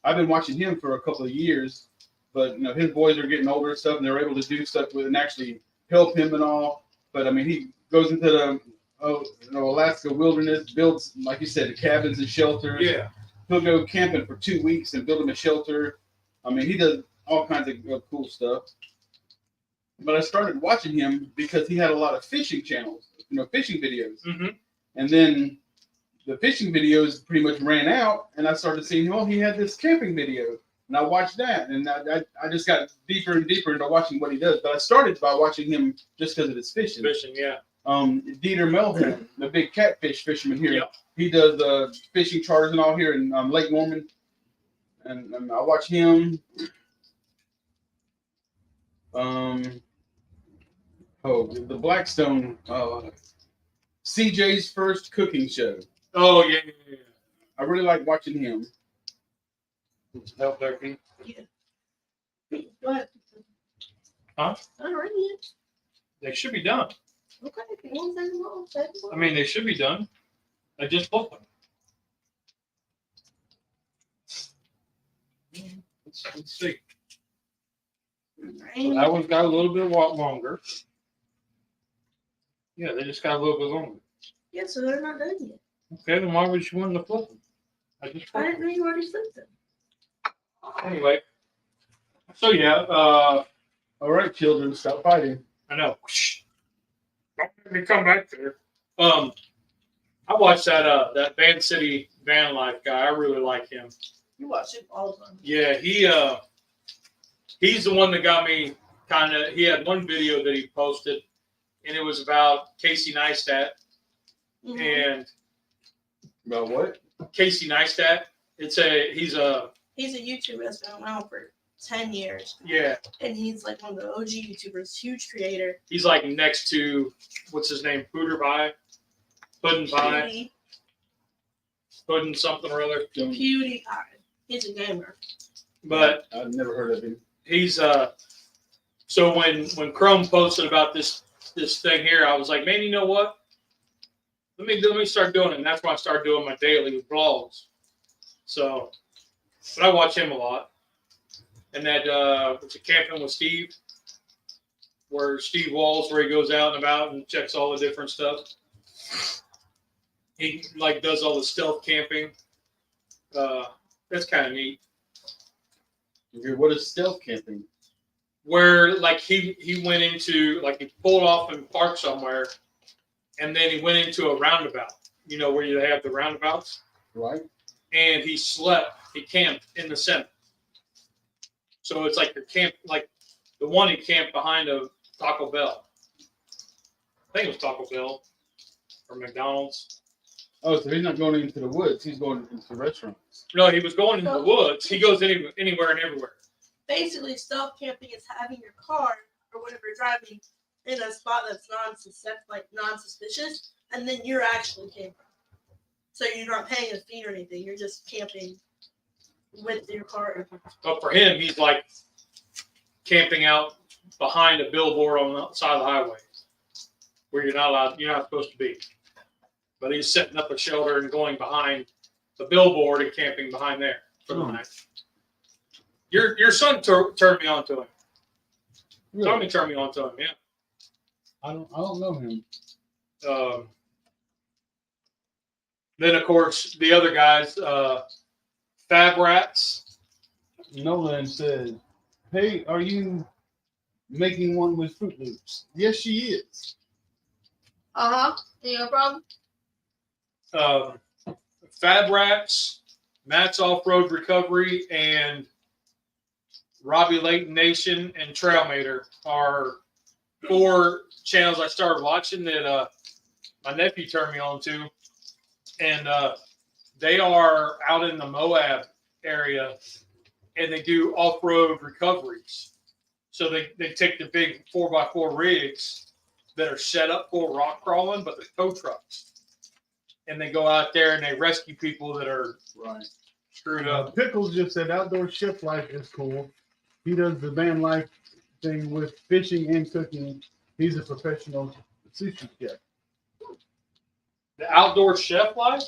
I've been watching him for a couple of years, but his boys are getting older and stuff, and they're able to do stuff with and actually help him and all. But I mean, he goes into the Alaska wilderness, builds, like you said, the cabins and shelters. Yeah. He'll go camping for 2 weeks and build him a shelter. I mean, he does all kinds of cool stuff. but I started watching him because he had a lot of fishing channels, fishing videos. Mm-hmm. And then the fishing videos pretty much ran out, and I started seeing, he had this camping video, and I watched that, and I just got deeper and deeper into watching what he does. But I started by watching him just because of his fishing. Fishing, yeah. Dieter Melvin, the big catfish fisherman here, Yep. he does fishing charters and all here in Lake Norman, and I watch him. The Blackstone, CJ's first cooking show. Oh, yeah. I really like watching him. Help there, Pete. Yeah. What? Huh? I'm ready yet. They should be done. Okay, if you want to take them all, take them all. I mean, they should be done. I just booked them. Let's see. So that one's got a little bit longer. Yeah, they just got a little bit longer. Yeah, so they're not done yet. Okay, then why would you want to flip them? I didn't know you already flipped them. Anyway, so yeah, All right, children, stop fighting. I know. Don't let me come back there. I watched that Van City Van Life guy. I really like him. You watch it all the time. Yeah, he's the one that got me kind of. He had one video that he posted, and it was about Casey Neistat. Mm-hmm. And About what? Casey Neistat. He's a YouTuber that's been around for 10 years. Yeah. And he's like one of the OG YouTubers, huge creator. He's like next to what's his name, Puddin Pie, Puddin something or other. PewDiePie. He's a gamer. But I've never heard of him. he's so when Chrome posted about this thing here, I was like, man, you know what? Let me start doing it. And that's why I started doing my daily vlogs. So, but I watch him a lot. And that it's a Camping with Steve, where Steve Walls, where he goes out and about and checks all the different stuff. He like does all the stealth camping. That's kind of neat. Okay, what is stealth camping? Where like he went into, like, he pulled off and parked somewhere, and then he went into a roundabout. You know where you have the roundabouts, Right. and he camped in the center. So it's like like the one he camped behind a Taco Bell. I think it was Taco Bell or McDonald's. Oh, so he's not going into the woods. He's going into restaurants. No, he was going into the woods. He goes anywhere and everywhere. Basically, stealth camping is having your car or whatever you're driving in a spot that's non-suspicious, and then you're actually camping. So you're not paying a fee or anything. You're just camping with your car. But for him, he's like camping out behind a billboard on the side of the highway where you're not supposed to be. But he's setting up a shelter and going behind the billboard and camping behind there for the night. Your son turned me on to him. Really? Tommy turned me on to him, yeah. I don't know him. Then, of course, the other guys, Fab Rats. Nolan said, "Hey, are you making one with Fruit Loops?" Yes, she is. Any problem? Fab Rats, Matt's Off-Road Recovery, and Robbie Layton Nation and Trailmater are 4 channels I started watching that my nephew turned me on to. And they are out in the Moab area, and they do off-road recoveries. So they take the big 4x4 rigs that are set up for rock crawling, but they're tow trucks. And they go out there and they rescue people that are screwed up. Pickles just said outdoor chef life is cool. He does the van life thing with fishing and cooking. He's a professional sushi chef. The outdoor chef life?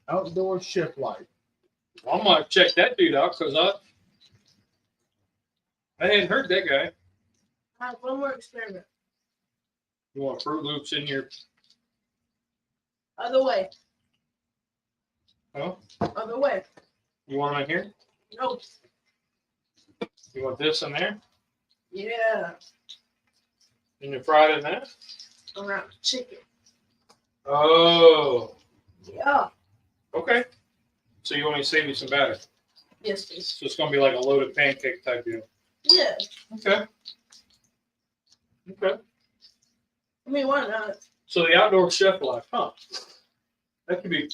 Outdoor chef life. I'm going to check that dude out because I hadn't heard that guy. I have one more experiment. You want Fruit Loops in your... Other way. Oh? Other way. You want them in here? Nope. You want this in there? Yeah. And you fried it in that? around chicken. Oh, Yeah. okay. So you want me to save me some batter? Yes, please. So it's going to be like a loaded pancake type deal. Yeah. Okay. Okay. I mean, why not? So the outdoor chef life, huh? That could be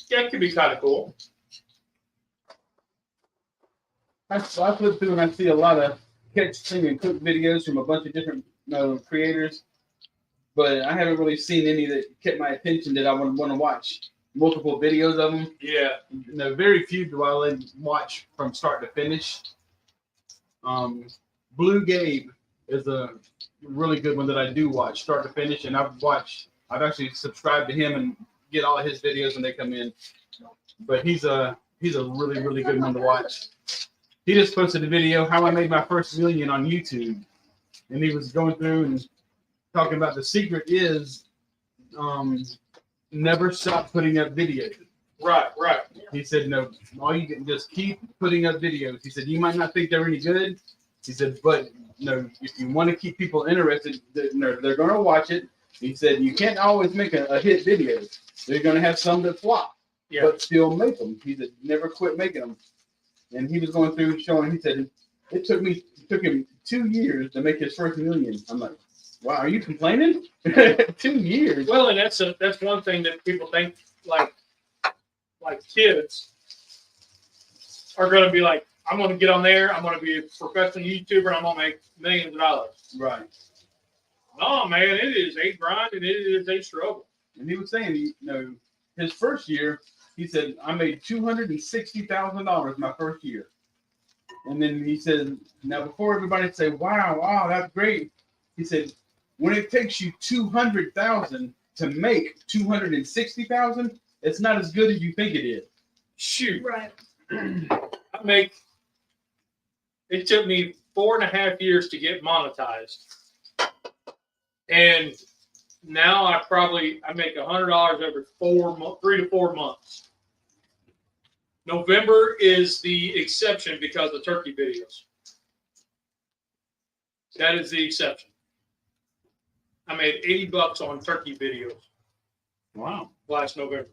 kind of cool. I flip through and I see a lot of catch, clean, and cook videos from a bunch of different creators, but I haven't really seen any that kept my attention that I would want to watch multiple videos of them. Yeah. Very few do I watch from start to finish. Blue Gabe is a really good one that I do watch start to finish, and I've actually subscribed to him and get all of his videos when they come in. But he's a really, really good one to watch. He just posted a video how I made my first million on YouTube, and he was going through and talking about the secret is never stop putting up videos. Right. He said, no, all you can just keep putting up videos. He said, you might not think they're any good. He said, but no, if you want to keep people interested, they're going to watch it. He said, you can't always make a hit video. They're going to have some that flop, but still make them. He said, never quit making them. And he was going through showing, he said, it took him 2 years to make his first million. I'm like, wow, are you complaining? 2 years. Well, and that's one thing that people think like kids are going to be like, I'm going to get on there, I'm going to be a professional YouTuber, and I'm going to make millions of dollars. Right. No, man, it is a grind and it is a struggle. And he was saying, his first year, he said, I made $260,000 my first year. And then he said, now before everybody say, wow, that's great. He said, when it takes you 200,000 to make 260,000, it's not as good as you think it is. Shoot. Right. It took me 4.5 years to get monetized. And now I make $100 every 3 to 4 months. November is the exception because of turkey videos. That is the exception. I made $80 on turkey videos. Wow. Last November.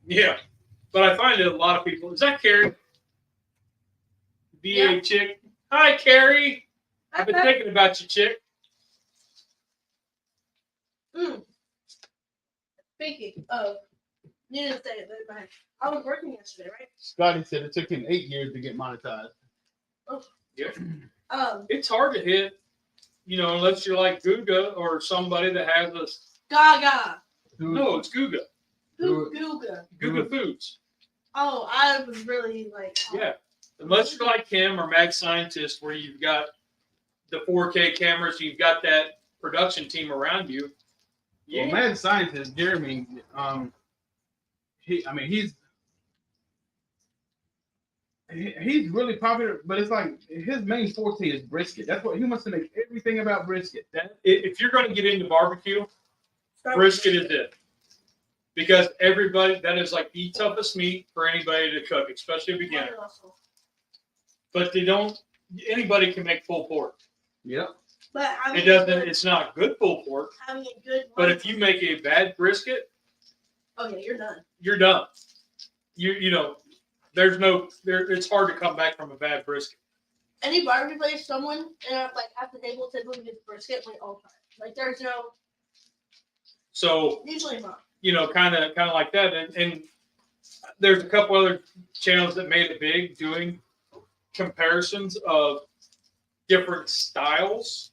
Yeah. But I find that a lot of people, is that Carrie? VA chick. Hi, Carrie. I've been thinking about you, chick. Speaking of, you didn't say it, but I was working yesterday, right? Scotty said it took him 8 years to get monetized. Oh. Yeah. It's hard to hit, unless you're like Guga or somebody that has a Gaga. No, it's Guga. Guga. Guga Foods. Oh, I was really like. Oh. Yeah. Unless you're like him or Mad Scientist, where you've got the 4K cameras, you've got that production team around you. Yeah. Well, Mad Scientist Jeremy, he's really popular, but it's like his main forte is brisket. That's what he wants to make everything about brisket. If you're going to get into barbecue, brisket is it. Because that is like the toughest meat for anybody to cook, especially a beginner. But anybody can make pulled pork. Yep. But it's not good pulled pork. Having a good one. But if you make a bad brisket, okay, you're done. You're done. It's hard to come back from a bad brisket. Any barbecue place, someone at the table said, "Look at this brisket," all time. Like there's no. So usually not. Kind of like that, and there's a couple other channels that made it big doing comparisons of different styles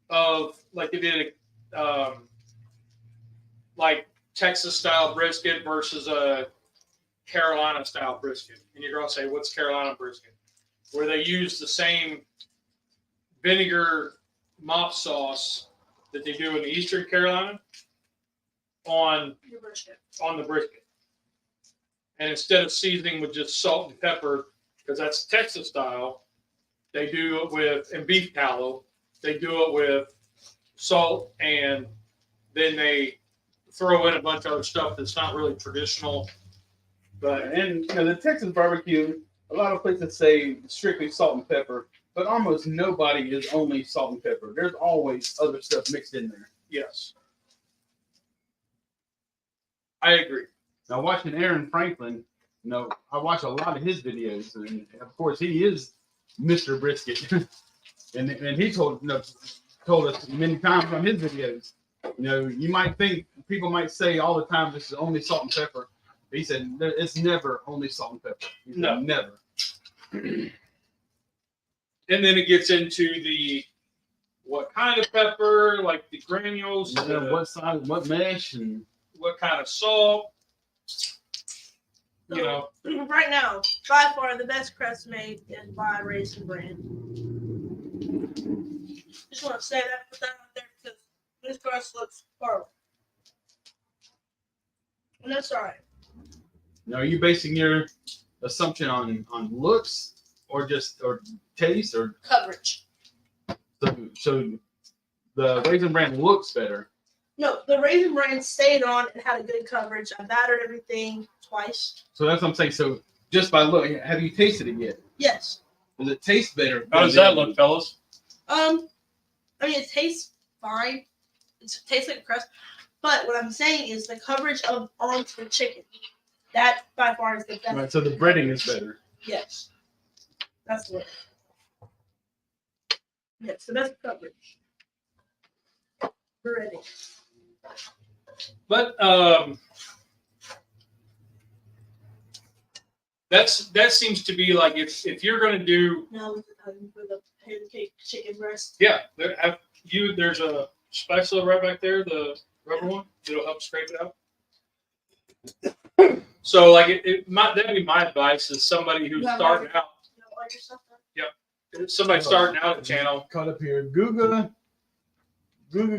of like they did like Texas style brisket versus a Carolina style brisket, and you're gonna say, what's Carolina brisket? Where they use the same vinegar mop sauce that they do in the Eastern Carolina on the brisket. And instead of seasoning with just salt and pepper, because that's Texas style, they do it and beef tallow, they do it with salt, and then they throw in a bunch of other stuff that's not really traditional. But the Texas barbecue, a lot of places say strictly salt and pepper, but almost nobody is only salt and pepper. There's always other stuff mixed in there. Yes. I agree. Now, watching Aaron Franklin, I watch a lot of his videos, and of course, he is Mr. Brisket, and he told us many times on his videos. You might think people might say all the time this is only salt and pepper. But he said it's never only salt and pepper. He said, No, never. And then it gets into the what kind of pepper, like the granules, What size, what mesh, and what kind of salt. Right now, by far the best crust made is by Raisin Bran. Just want to say that, put that out there because this crust looks horrible. And that's alright. now, are you basing your assumption on looks or taste or Coverage. so the Raisin Bran looks better? No, the Raisin Bran stayed on and had a good coverage. I battered everything twice. So that's what I'm saying. So just by looking, have you tasted it yet? Yes. Does it taste better? How does that look, fellas? I mean, it tastes fine. It tastes like a crust. But what I'm saying is the coverage of onto the chicken. That by far is the best. Right, so the breading is better. Yes. That's what. Yes, the best coverage. Breading. But that seems to be like if you're going to do Now with the pancake chicken breast. there's a spatula right back there, the rubber one. It'll help scrape it out. So like that'd be my advice is somebody who's starting out. You don't like your stuff done? Somebody starting out a channel. Caught up here. Guga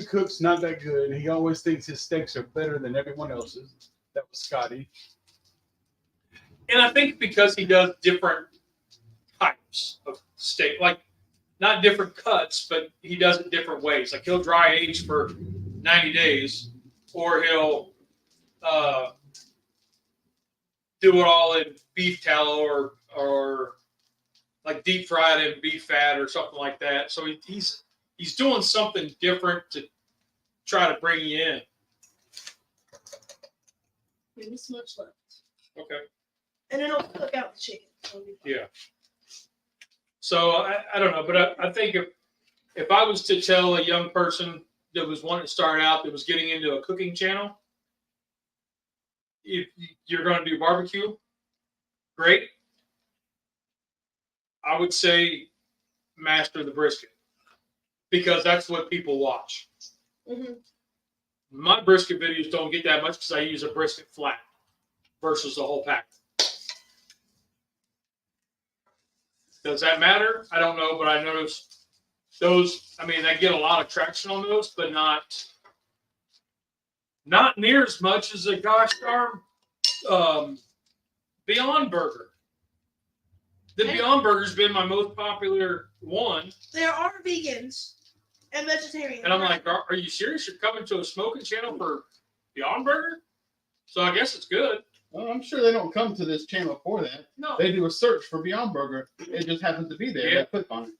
cooks not that good. He always thinks his steaks are better than everyone else's. That was Scotty. And I think because he does different types of steak, like not different cuts, but he does it different ways. Like he'll dry age for 90 days, or he'll do it all in beef tallow or like deep fried in beef fat or something like that. So he's doing something different to try to bring you in. Maybe this much left. Okay. And it'll cook out the chicken. Yeah. So I don't know, but I think if I was to tell a young person that was wanting to start out, that was getting into a cooking channel, if you're going to do barbecue, great. I would say master the brisket because that's what people watch. Mm-hmm. My brisket videos don't get that much because I use a brisket flat versus the whole pack. Does that matter? I don't know, but I noticed those. I mean, I get a lot of traction on those, but not near as much as a gosh darn Beyond Burger. The Beyond Burger's been my most popular one. There are vegans and vegetarians. And I'm like, are you serious? You're coming to a smoking channel for Beyond Burger? So I guess it's good. Well, I'm sure they don't come to this channel for that. No. They do a search for Beyond Burger. It just happens to be there. Yeah. They click on it.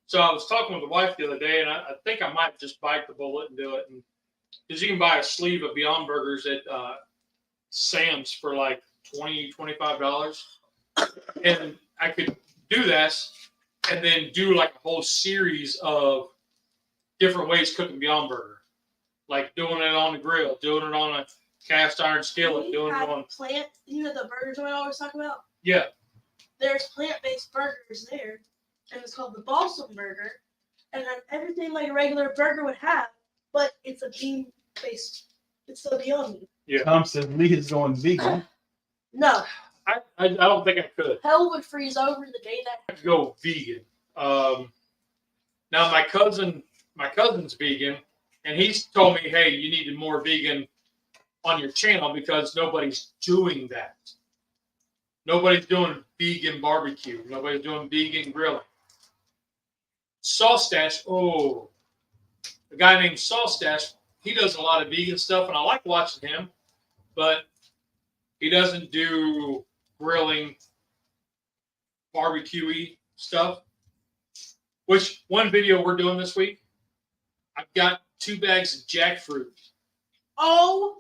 So I was talking with the wife the other day, and I think I might just bite the bullet and do it. Because you can buy a sleeve of Beyond Burgers at Sam's for like $20, $25. And I could do this and then do like a whole series of different ways cooking Beyond Burger. Like doing it on the grill, doing it on a cast iron skillet, doing it on plant. You know the burgers I always talk about? Yeah. There's plant-based burgers there, and it's called the Balsam Burger, and then everything like a regular burger would have, but it's a bean-based. It's the Beyond Meat. Yeah. Tom says Lee is going vegan. No, I don't think I could. hell would freeze over the day that. I could go vegan. Now my cousin's vegan, and he's told me, hey, you need more vegan on your channel because nobody's doing that. Nobody's doing vegan barbecue. Nobody's doing vegan grilling. Saustache, a guy named Saustache, he does a lot of vegan stuff, and I like watching him, but he doesn't do grilling, barbecue-y stuff. Which one video we're doing this week? I've got 2 bags of jackfruit Oh,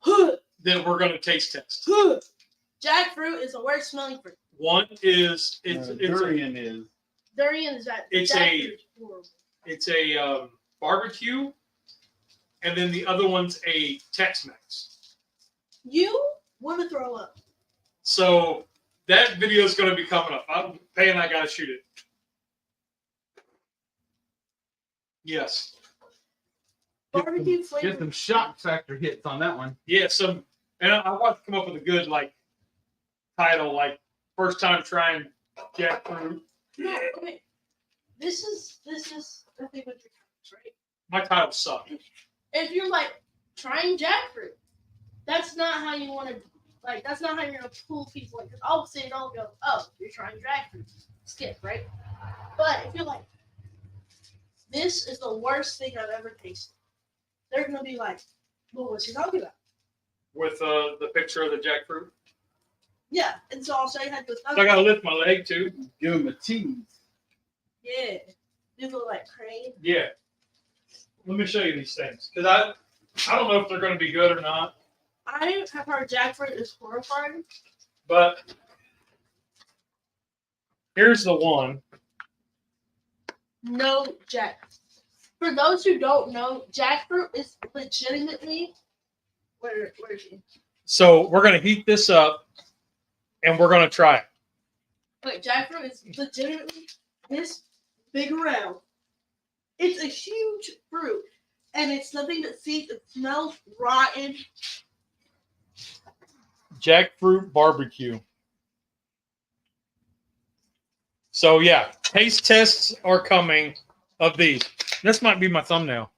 that we're going to taste test. jackfruit is the worst smelling fruit. One is durian is. Durian is that. It's jackfruit is horrible. It's a barbecue, and then the other one's a Tex-Mex. You want to throw up? So that video is going to be coming up. Peyte and I got to shoot it. Yes. Barbecue flavor. Get some shock factor hits on that one. Yeah. And I want to come up with a good title, like first time trying jackfruit. No, okay. This is I think what your titles, right? My title sucked. If you're trying jackfruit, that's not how you want to that's not how you're gonna fool people. Because all of a sudden they'll go, oh, you're trying jackfruit. Skip, right? But if you're this is the worst thing I've ever tasted, they're gonna be like, well, what's he talking about? With the picture of the jackfruit. Yeah, and so I'll show you how to do it. So I gotta lift my leg too. Give them a tease. Yeah. Do the crane. Yeah. Let me show you these things because I don't know if they're going to be good or not. I have heard jackfruit is horrifying. But here's the one. No jackfruit. For those who don't know, jackfruit is legitimately where is he? So we're going to heat this up and we're going to try it. But jackfruit is legitimately this big around. It's a huge fruit, and it's nothing but seeds. It smells rotten. Jackfruit barbecue. So yeah, taste tests are coming of these. This might be my thumbnail.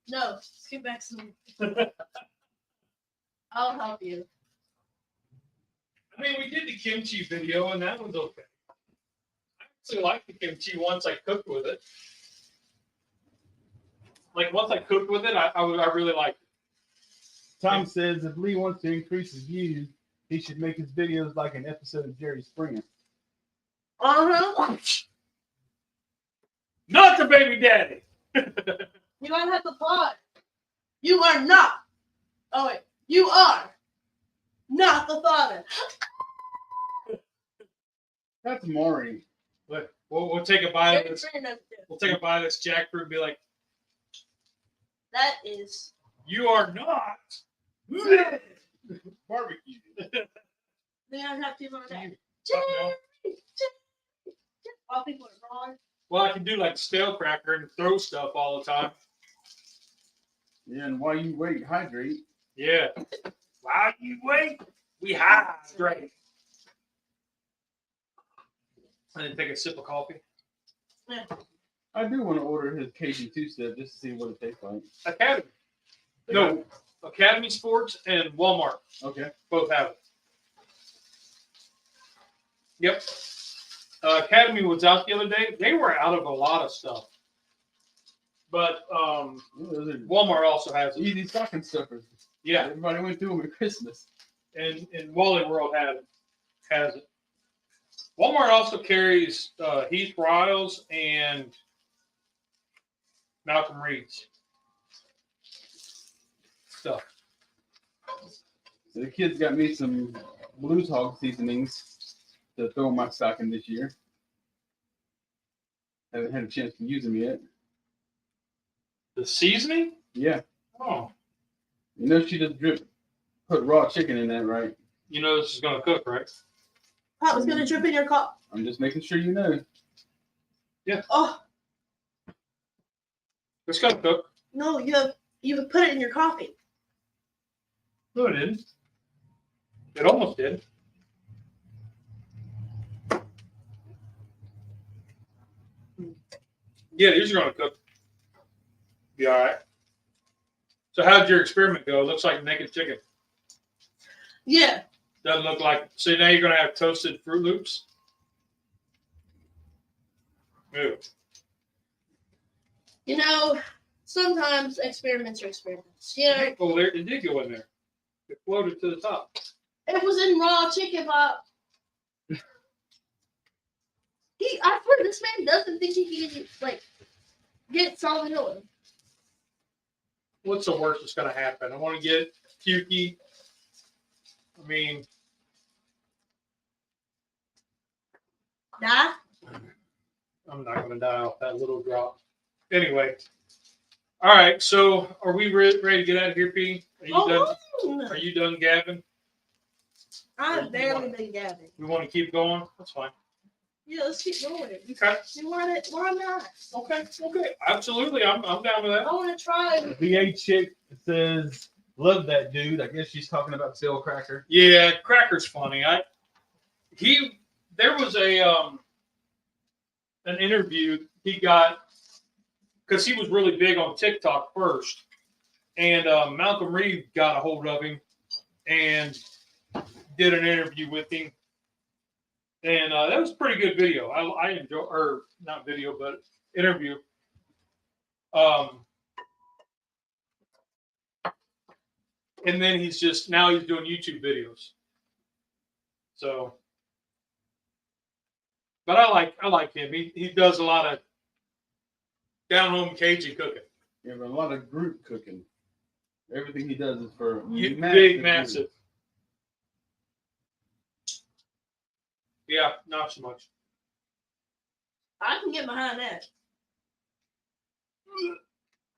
No, let's get back some. I'll help you. I mean, we did the kimchi video, and that was okay. I actually liked the kimchi once I cooked with it. Once I cooked with it, I really liked it. Tom says if Lee wants to increase his views, he should make his videos like an episode of Jerry Springer. Not the baby daddy. You don't have to plot. You are not. Oh wait, you are not the father. That's Maury. But we'll take a bite of this. That We'll take a bite of this jackfruit and be like, is. "You are not Barbecue. They don't have to learn that. No. While people are wrong. Well, I can do stale cracker and throw stuff all the time. Yeah, and while you wait, hydrate. Yeah. While you wait, we hydrate. I didn't take a sip of coffee. Yeah. I do want to order his Cajun two-step just to see what it tastes like. Academy. No, Academy Sports and Walmart Okay. both have it. Yep. Academy was out the other day. They were out of a lot of stuff. But Walmart also has it. Easy stocking stuffers. Yeah. Everybody went through them at Christmas. And Wally World has it. Walmart also carries Heath Riles and Malcolm Reed's stuff. So the kids got me some Blues Hog seasonings to throw in my stocking this year. Haven't had a chance to use them yet. The seasoning? Yeah. Oh. You know she just put raw chicken in that, right? You know this is going to cook, right? Pop was gonna drip in your cup. I'm just making sure you know. Yeah. Oh It's going to cook. no, you have put it in your coffee. No, it didn't. It almost did. Yeah, these are going to cook. Be all right. So how'd your experiment go? It looks like naked chicken. Yeah. Doesn't look like. So now you're going to have toasted Fruit Loops. Ew. You know, sometimes experiments are experiments. You know, Oh, there it did go in there. It floated to the top. it was in raw chicken, Pop. I swear this man doesn't think he can like get salmonella. What's the worst that's gonna happen? I want to get pukey. I mean, Die? I'm not gonna die off that little drop. Anyway, all right. So, are we ready to get out of here, P? Are you done? Are you done, Gavin? I've barely been gabbing. We want to keep going. That's fine. Yeah, let's keep going. Okay. Why not? Okay. Absolutely. I'm down with I that. want to try. The VA chick says, "Love that dude." I guess she's talking about Sail Cracker. Yeah, Cracker's funny. There was an interview he got because he was really big on TikTok first, and Malcolm Reed got a hold of him and did an interview with him, and that was a pretty good video. I enjoy, or not video, but interview. And then he's doing YouTube videos. So, but I like him. He does a lot of down home Cajun cooking. Yeah, but a lot of group cooking. Everything he does is for Massive. Yeah, not so much. I can get behind that.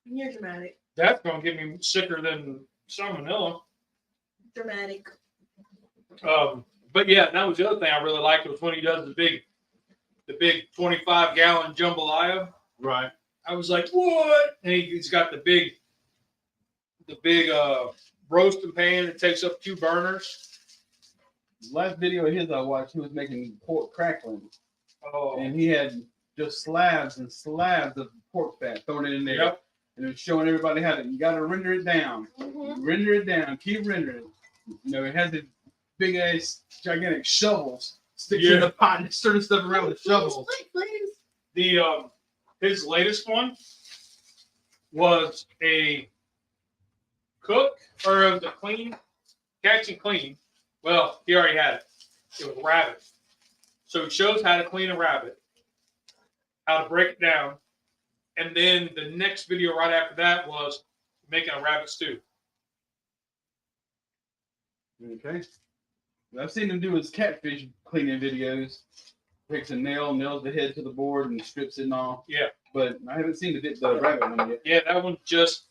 You're dramatic. That's gonna get me sicker than salmonella. Dramatic. But yeah, that was the other thing I really liked was when he does the big 25-gallon jambalaya. Right. I was like, what? And he's got the big roasting pan that takes up 2 burners. Last video of his I watched, he was making pork crackling. Oh, And he had just slabs and slabs of pork fat thrown in there. yep. And it was showing everybody how you got to render it down. Mm-hmm. Render it down. Keep rendering. You know, it has the big ass gigantic shovels sticking in the pot and stirring stuff around with shovels. Please. His latest one was a cook or the clean, catch and clean. Well, he already had it. It was rabbit. So he shows how to clean a rabbit, how to break it down, and then the next video right after that was making a rabbit stew. Okay. I've seen him do his catfish cleaning videos. Takes a nails the head to the board and strips it and all. Yeah. But I haven't seen the rabbit one yet. Yeah, that one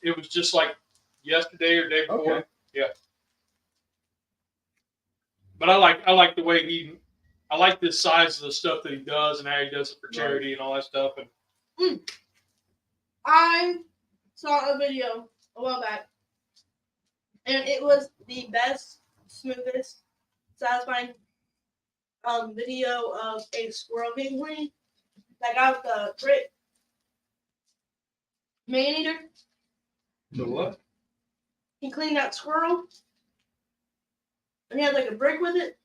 it was just like yesterday or day before. Okay. Yeah. But I like the way I like the size of the stuff that he does and how he does it for charity and all that stuff. And I saw a video a while back, and it was the best, smoothest, satisfying video of a squirrel getting clean. That guy with the brick man eater. the what? He cleaned that squirrel, and he had like a brick with it.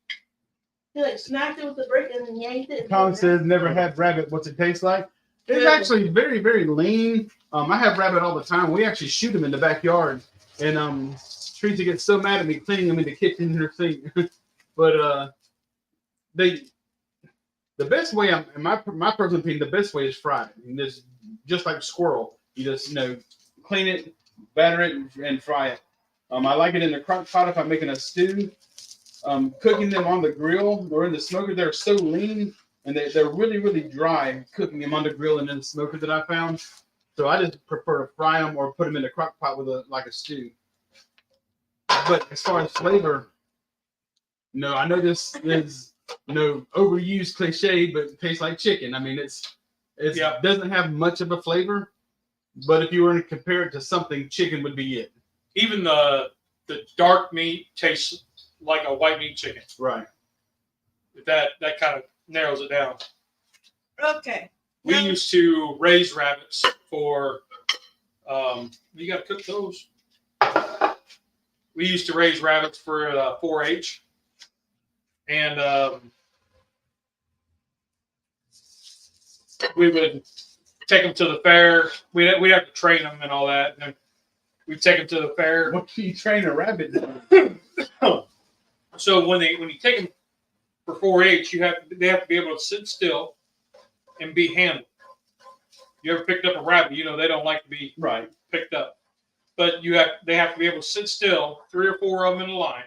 He like smacked it with the brick and then yanked it. Tom says never had rabbit. What's it taste like? It's Yeah. actually very, very lean. I have rabbit all the time. We actually shoot them in the backyard. And Teresa gets so mad at me cleaning them in the kitchen and her sink. But the best way, in my personal opinion, the best way is fried. And just like squirrel, you just clean it, batter it, and fry it. I like it in the crock pot if I'm making a stew. Cooking them on the grill or in the smoker, they're so lean and they're really, really dry. Cooking them on the grill and in the smoker that I found. So I just prefer to fry them or put them in the crock pot with like a stew. But as far as flavor, no, I know this is overused cliche, but it tastes like chicken. I mean, it doesn't have much of a flavor, but if you were to compare it to something, chicken would be it. Even the dark meat tastes like a white meat chicken. Right. That kind of narrows it down. Okay. We used to raise rabbits for. You got to cook those. We used to raise rabbits for 4-H, and we would take them to the fair. We'd have to train them and all that, and then we'd take them to the fair. What can you train a rabbit? So when you take them for 4-H, they have to be able to sit still, and be handled. You ever picked up a rabbit? You know they don't like to be Right. picked up, but they have to be able to sit still, 3 or 4 of them in a line,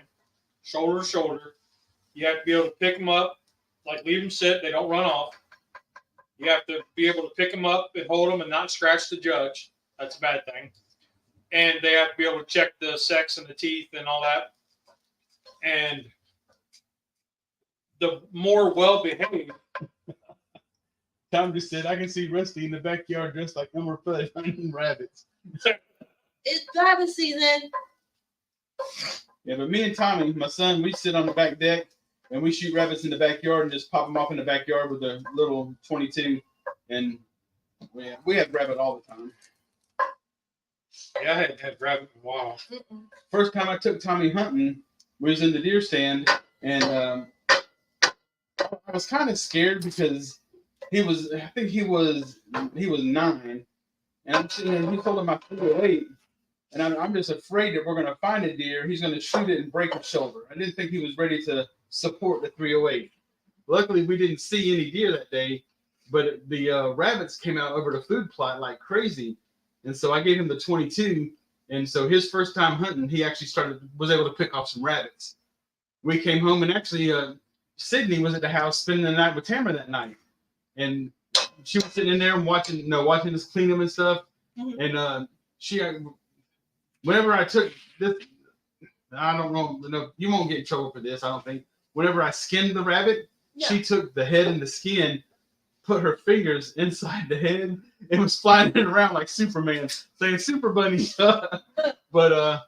shoulder to shoulder. You have to be able to pick them up, like leave them sit. They don't run off. You have to be able to pick them up and hold them and not scratch the judge. That's a bad thing. And they have to be able to check the sex and the teeth and all that. And the more well-behaved. Tom just said, I can see Rusty in the backyard dressed like Elmer Fudd hunting rabbits. It's rabbit season. Yeah, but me and Tommy, my son, we sit on the back deck and we shoot rabbits in the backyard and just pop them off in the backyard with a little 22. And we have rabbit all the time. Yeah, I hadn't had rabbit in a while. First time I took Tommy hunting, we was in the deer stand, and I was kind of scared because he was 9, and I'm sitting there, he told him I'm 308, and I'm just afraid that we're going to find a deer. He's going to shoot it and break his shoulder. I didn't think he was ready to support the 308. Luckily, we didn't see any deer that day, but the rabbits came out over the food plot like crazy. And so I gave him the 22. And so his first time hunting, he actually was able to pick off some rabbits. We came home and actually Sydney was at the house spending the night with Tamara that night. And she was sitting in there and watching us clean them and stuff. Mm-hmm. And whenever I took this, I don't know, you won't get in trouble for this, I don't think. Whenever I skinned the rabbit, she took the head and the skin, put her fingers inside the head, and was flying it around like Superman, saying "Super Bunny." But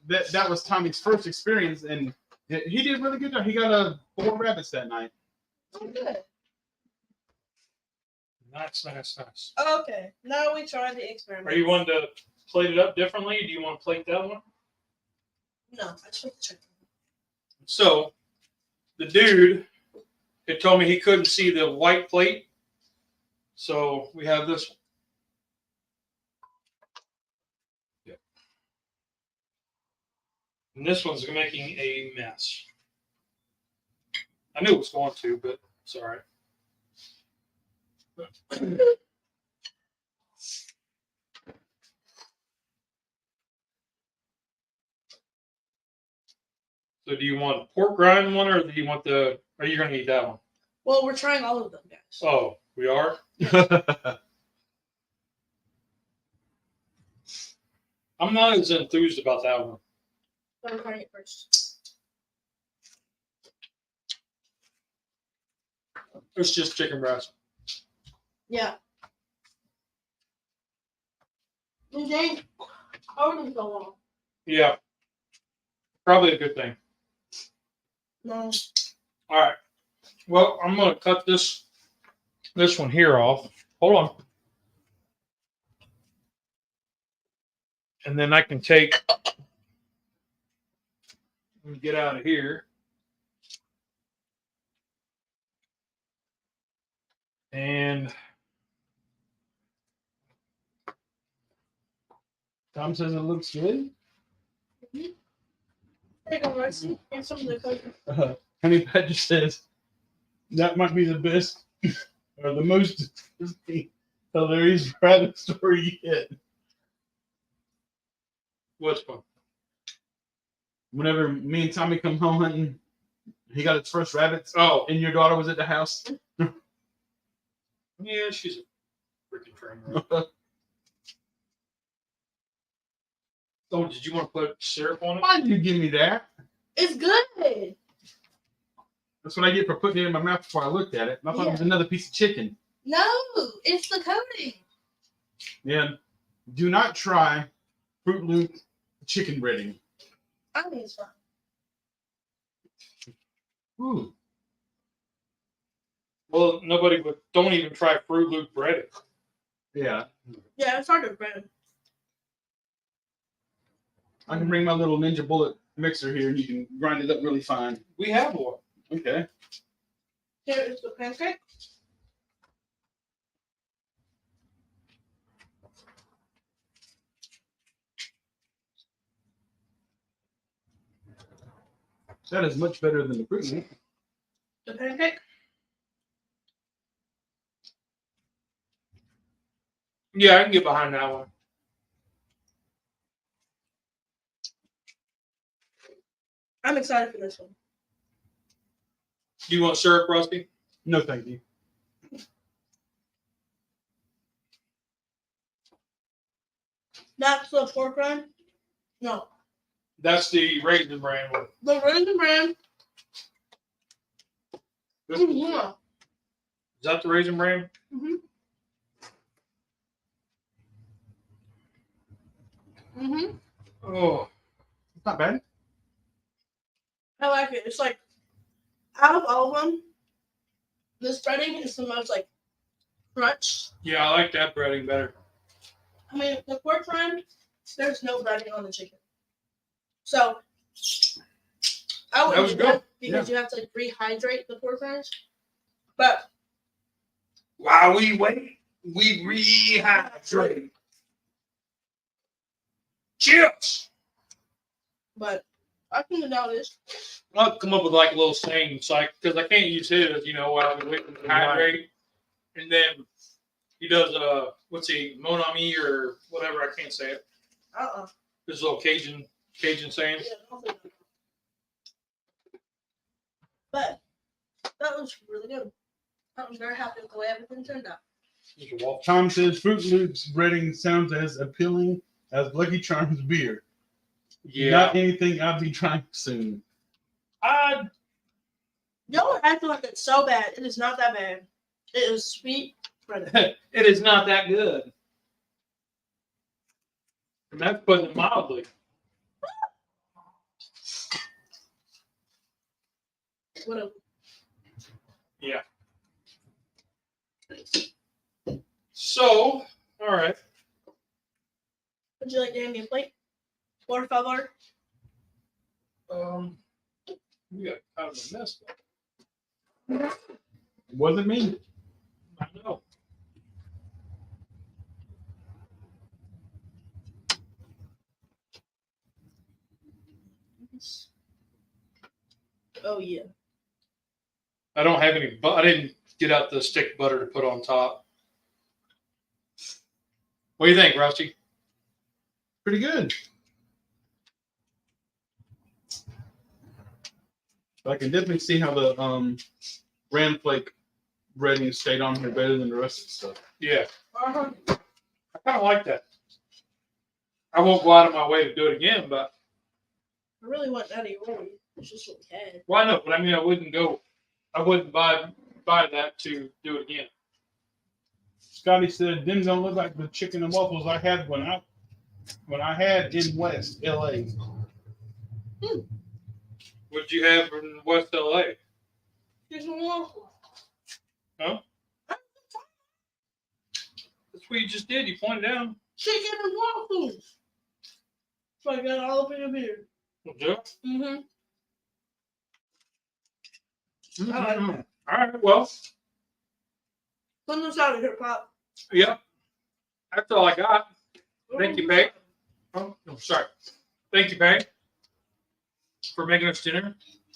that was Tommy's first experience, and he did really good job. He got 4 rabbits that night. Oh, good. Nice. Okay, now we try the experiment. Are you wanting to plate it up differently? Do you want to plate that one? No, I just want to check. So, the dude had told me he couldn't see the white plate, so we have this one. Yeah. And this one's making a mess. I knew it was going to, but it's all right. So do you want a pork rind one, or do you want are you going to eat that one? Well, we're trying all of them, guys. Oh, we are? I'm not as enthused about that one. I'm trying it first. It's just chicken breast. Yeah. It ain't holding so long. Yeah. Probably a good thing. No. All right. Well, I'm going to cut this one here off. Hold on. And then I can take and get out of here. And Tom says it looks good. Mm-hmm. There you go, Rusty. Here's some of the cookies. Honey Badger says that might be the best or the most hilarious rabbit story yet. What's fun? Whenever me and Tommy come home hunting, he got his first rabbits. Oh, and your daughter was at the house. Yeah, she's a freaking trainer. Oh, did you want to put syrup on it? Why did you give me that? It's good. That's what I get for putting it in my mouth before I looked at it. I thought it was another piece of chicken. No, it's the coating. Yeah. Do not try Fruit Loop chicken breading. I think it's fine. Ooh. Well, nobody would. Don't even try Fruit Loop breading. Yeah. Yeah, it's hard to bread. I can bring my little Ninja Bullet mixer here and you can grind it up really fine. We have one. Okay. Here is the pancake. That is much better than the Fruit Loop. The pancake. Yeah, I can get behind that one. I'm excited for this one. Do you want syrup, Rusty? No, thank you. That's the pork rind? No. That's the Raisin Bran one. The Raisin Bran. Is Yeah. that the Raisin Bran? Mm-hmm. Mm-hmm. Oh, It's not bad. I like it. It's like, out of all of them, this breading is the most like crunch. yeah, I like that breading better. I mean, the pork rind, there's no breading on the chicken. So, I That wouldn't was do that good. because you have to like, rehydrate the pork rinds. But, While we wait, we rehydrate. Chips. but I can do this. I'll come up with like a little saying, so because I can't use his, while we wait to hydrate. And then he does what's he, mon ami or whatever, I can't say it. This little Cajun saying. Yeah, don't say that. But that was really good. I'm very happy with the way everything turned out. Tom says Fruit Loops breading sounds as appealing as Lucky Charms beer. Yeah. Not anything I'll be trying soon. Y'all are acting like it's so bad. It is not that bad. It is sweet bread. It is not that good. And that's putting it mildly. Whatever. Yeah. So, all right. Would you like to hand me a plate? $4 or $5? We got kind of a mess. It wasn't me. I know. Oh yeah. I don't have any, I didn't get out the stick butter to put on top. What do you think, Rusty? Pretty good. I can definitely see how the bran flake breading stayed on here better than the rest of the stuff. Yeah. I kind of like that. I won't go out of my way to do it again, but. I really want Nutty Roy. It's just what we had. Well, I know, but I mean, I wouldn't buy that to do it again. Scotty said, "Them don't look like the chicken and waffles I had when I had in West LA." What'd you have in West LA? Chicken and waffles. Huh? That's what you just did. You pointed out. Chicken and waffles. So I got all up in a beer. Yeah. Mm-hmm. Mm-hmm. I like that. All right. Well. Put this out of here, Pop. Yep. That's all I got. Thank you, Peyte. Oh, no, sorry. Thank you, Peyte, for making us dinner,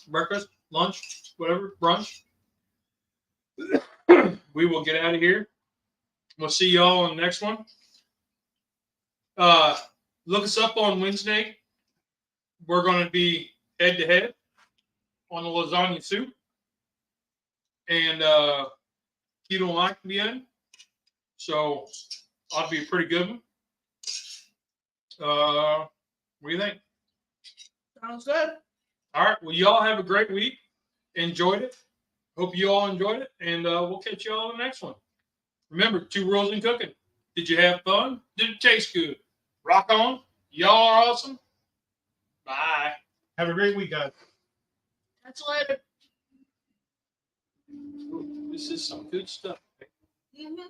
breakfast, lunch, whatever, brunch. We will get out of here. We'll see y'all on the next one. Look us up on Wednesday. We're going to be head-to-head on the lasagna soup. And Keto Mike will be in. So, ought to be a pretty good one. What do you think? Sounds good. All right. Well, y'all have a great week. Enjoyed it. Hope you all enjoyed it. And we'll catch y'all in the next one. Remember, 2 rules in cooking. Did you have fun? Did it taste good? Rock on. Y'all are awesome. Bye. Have a great week, guys. Catch you later. Ooh, this is some good stuff. Mm-hmm.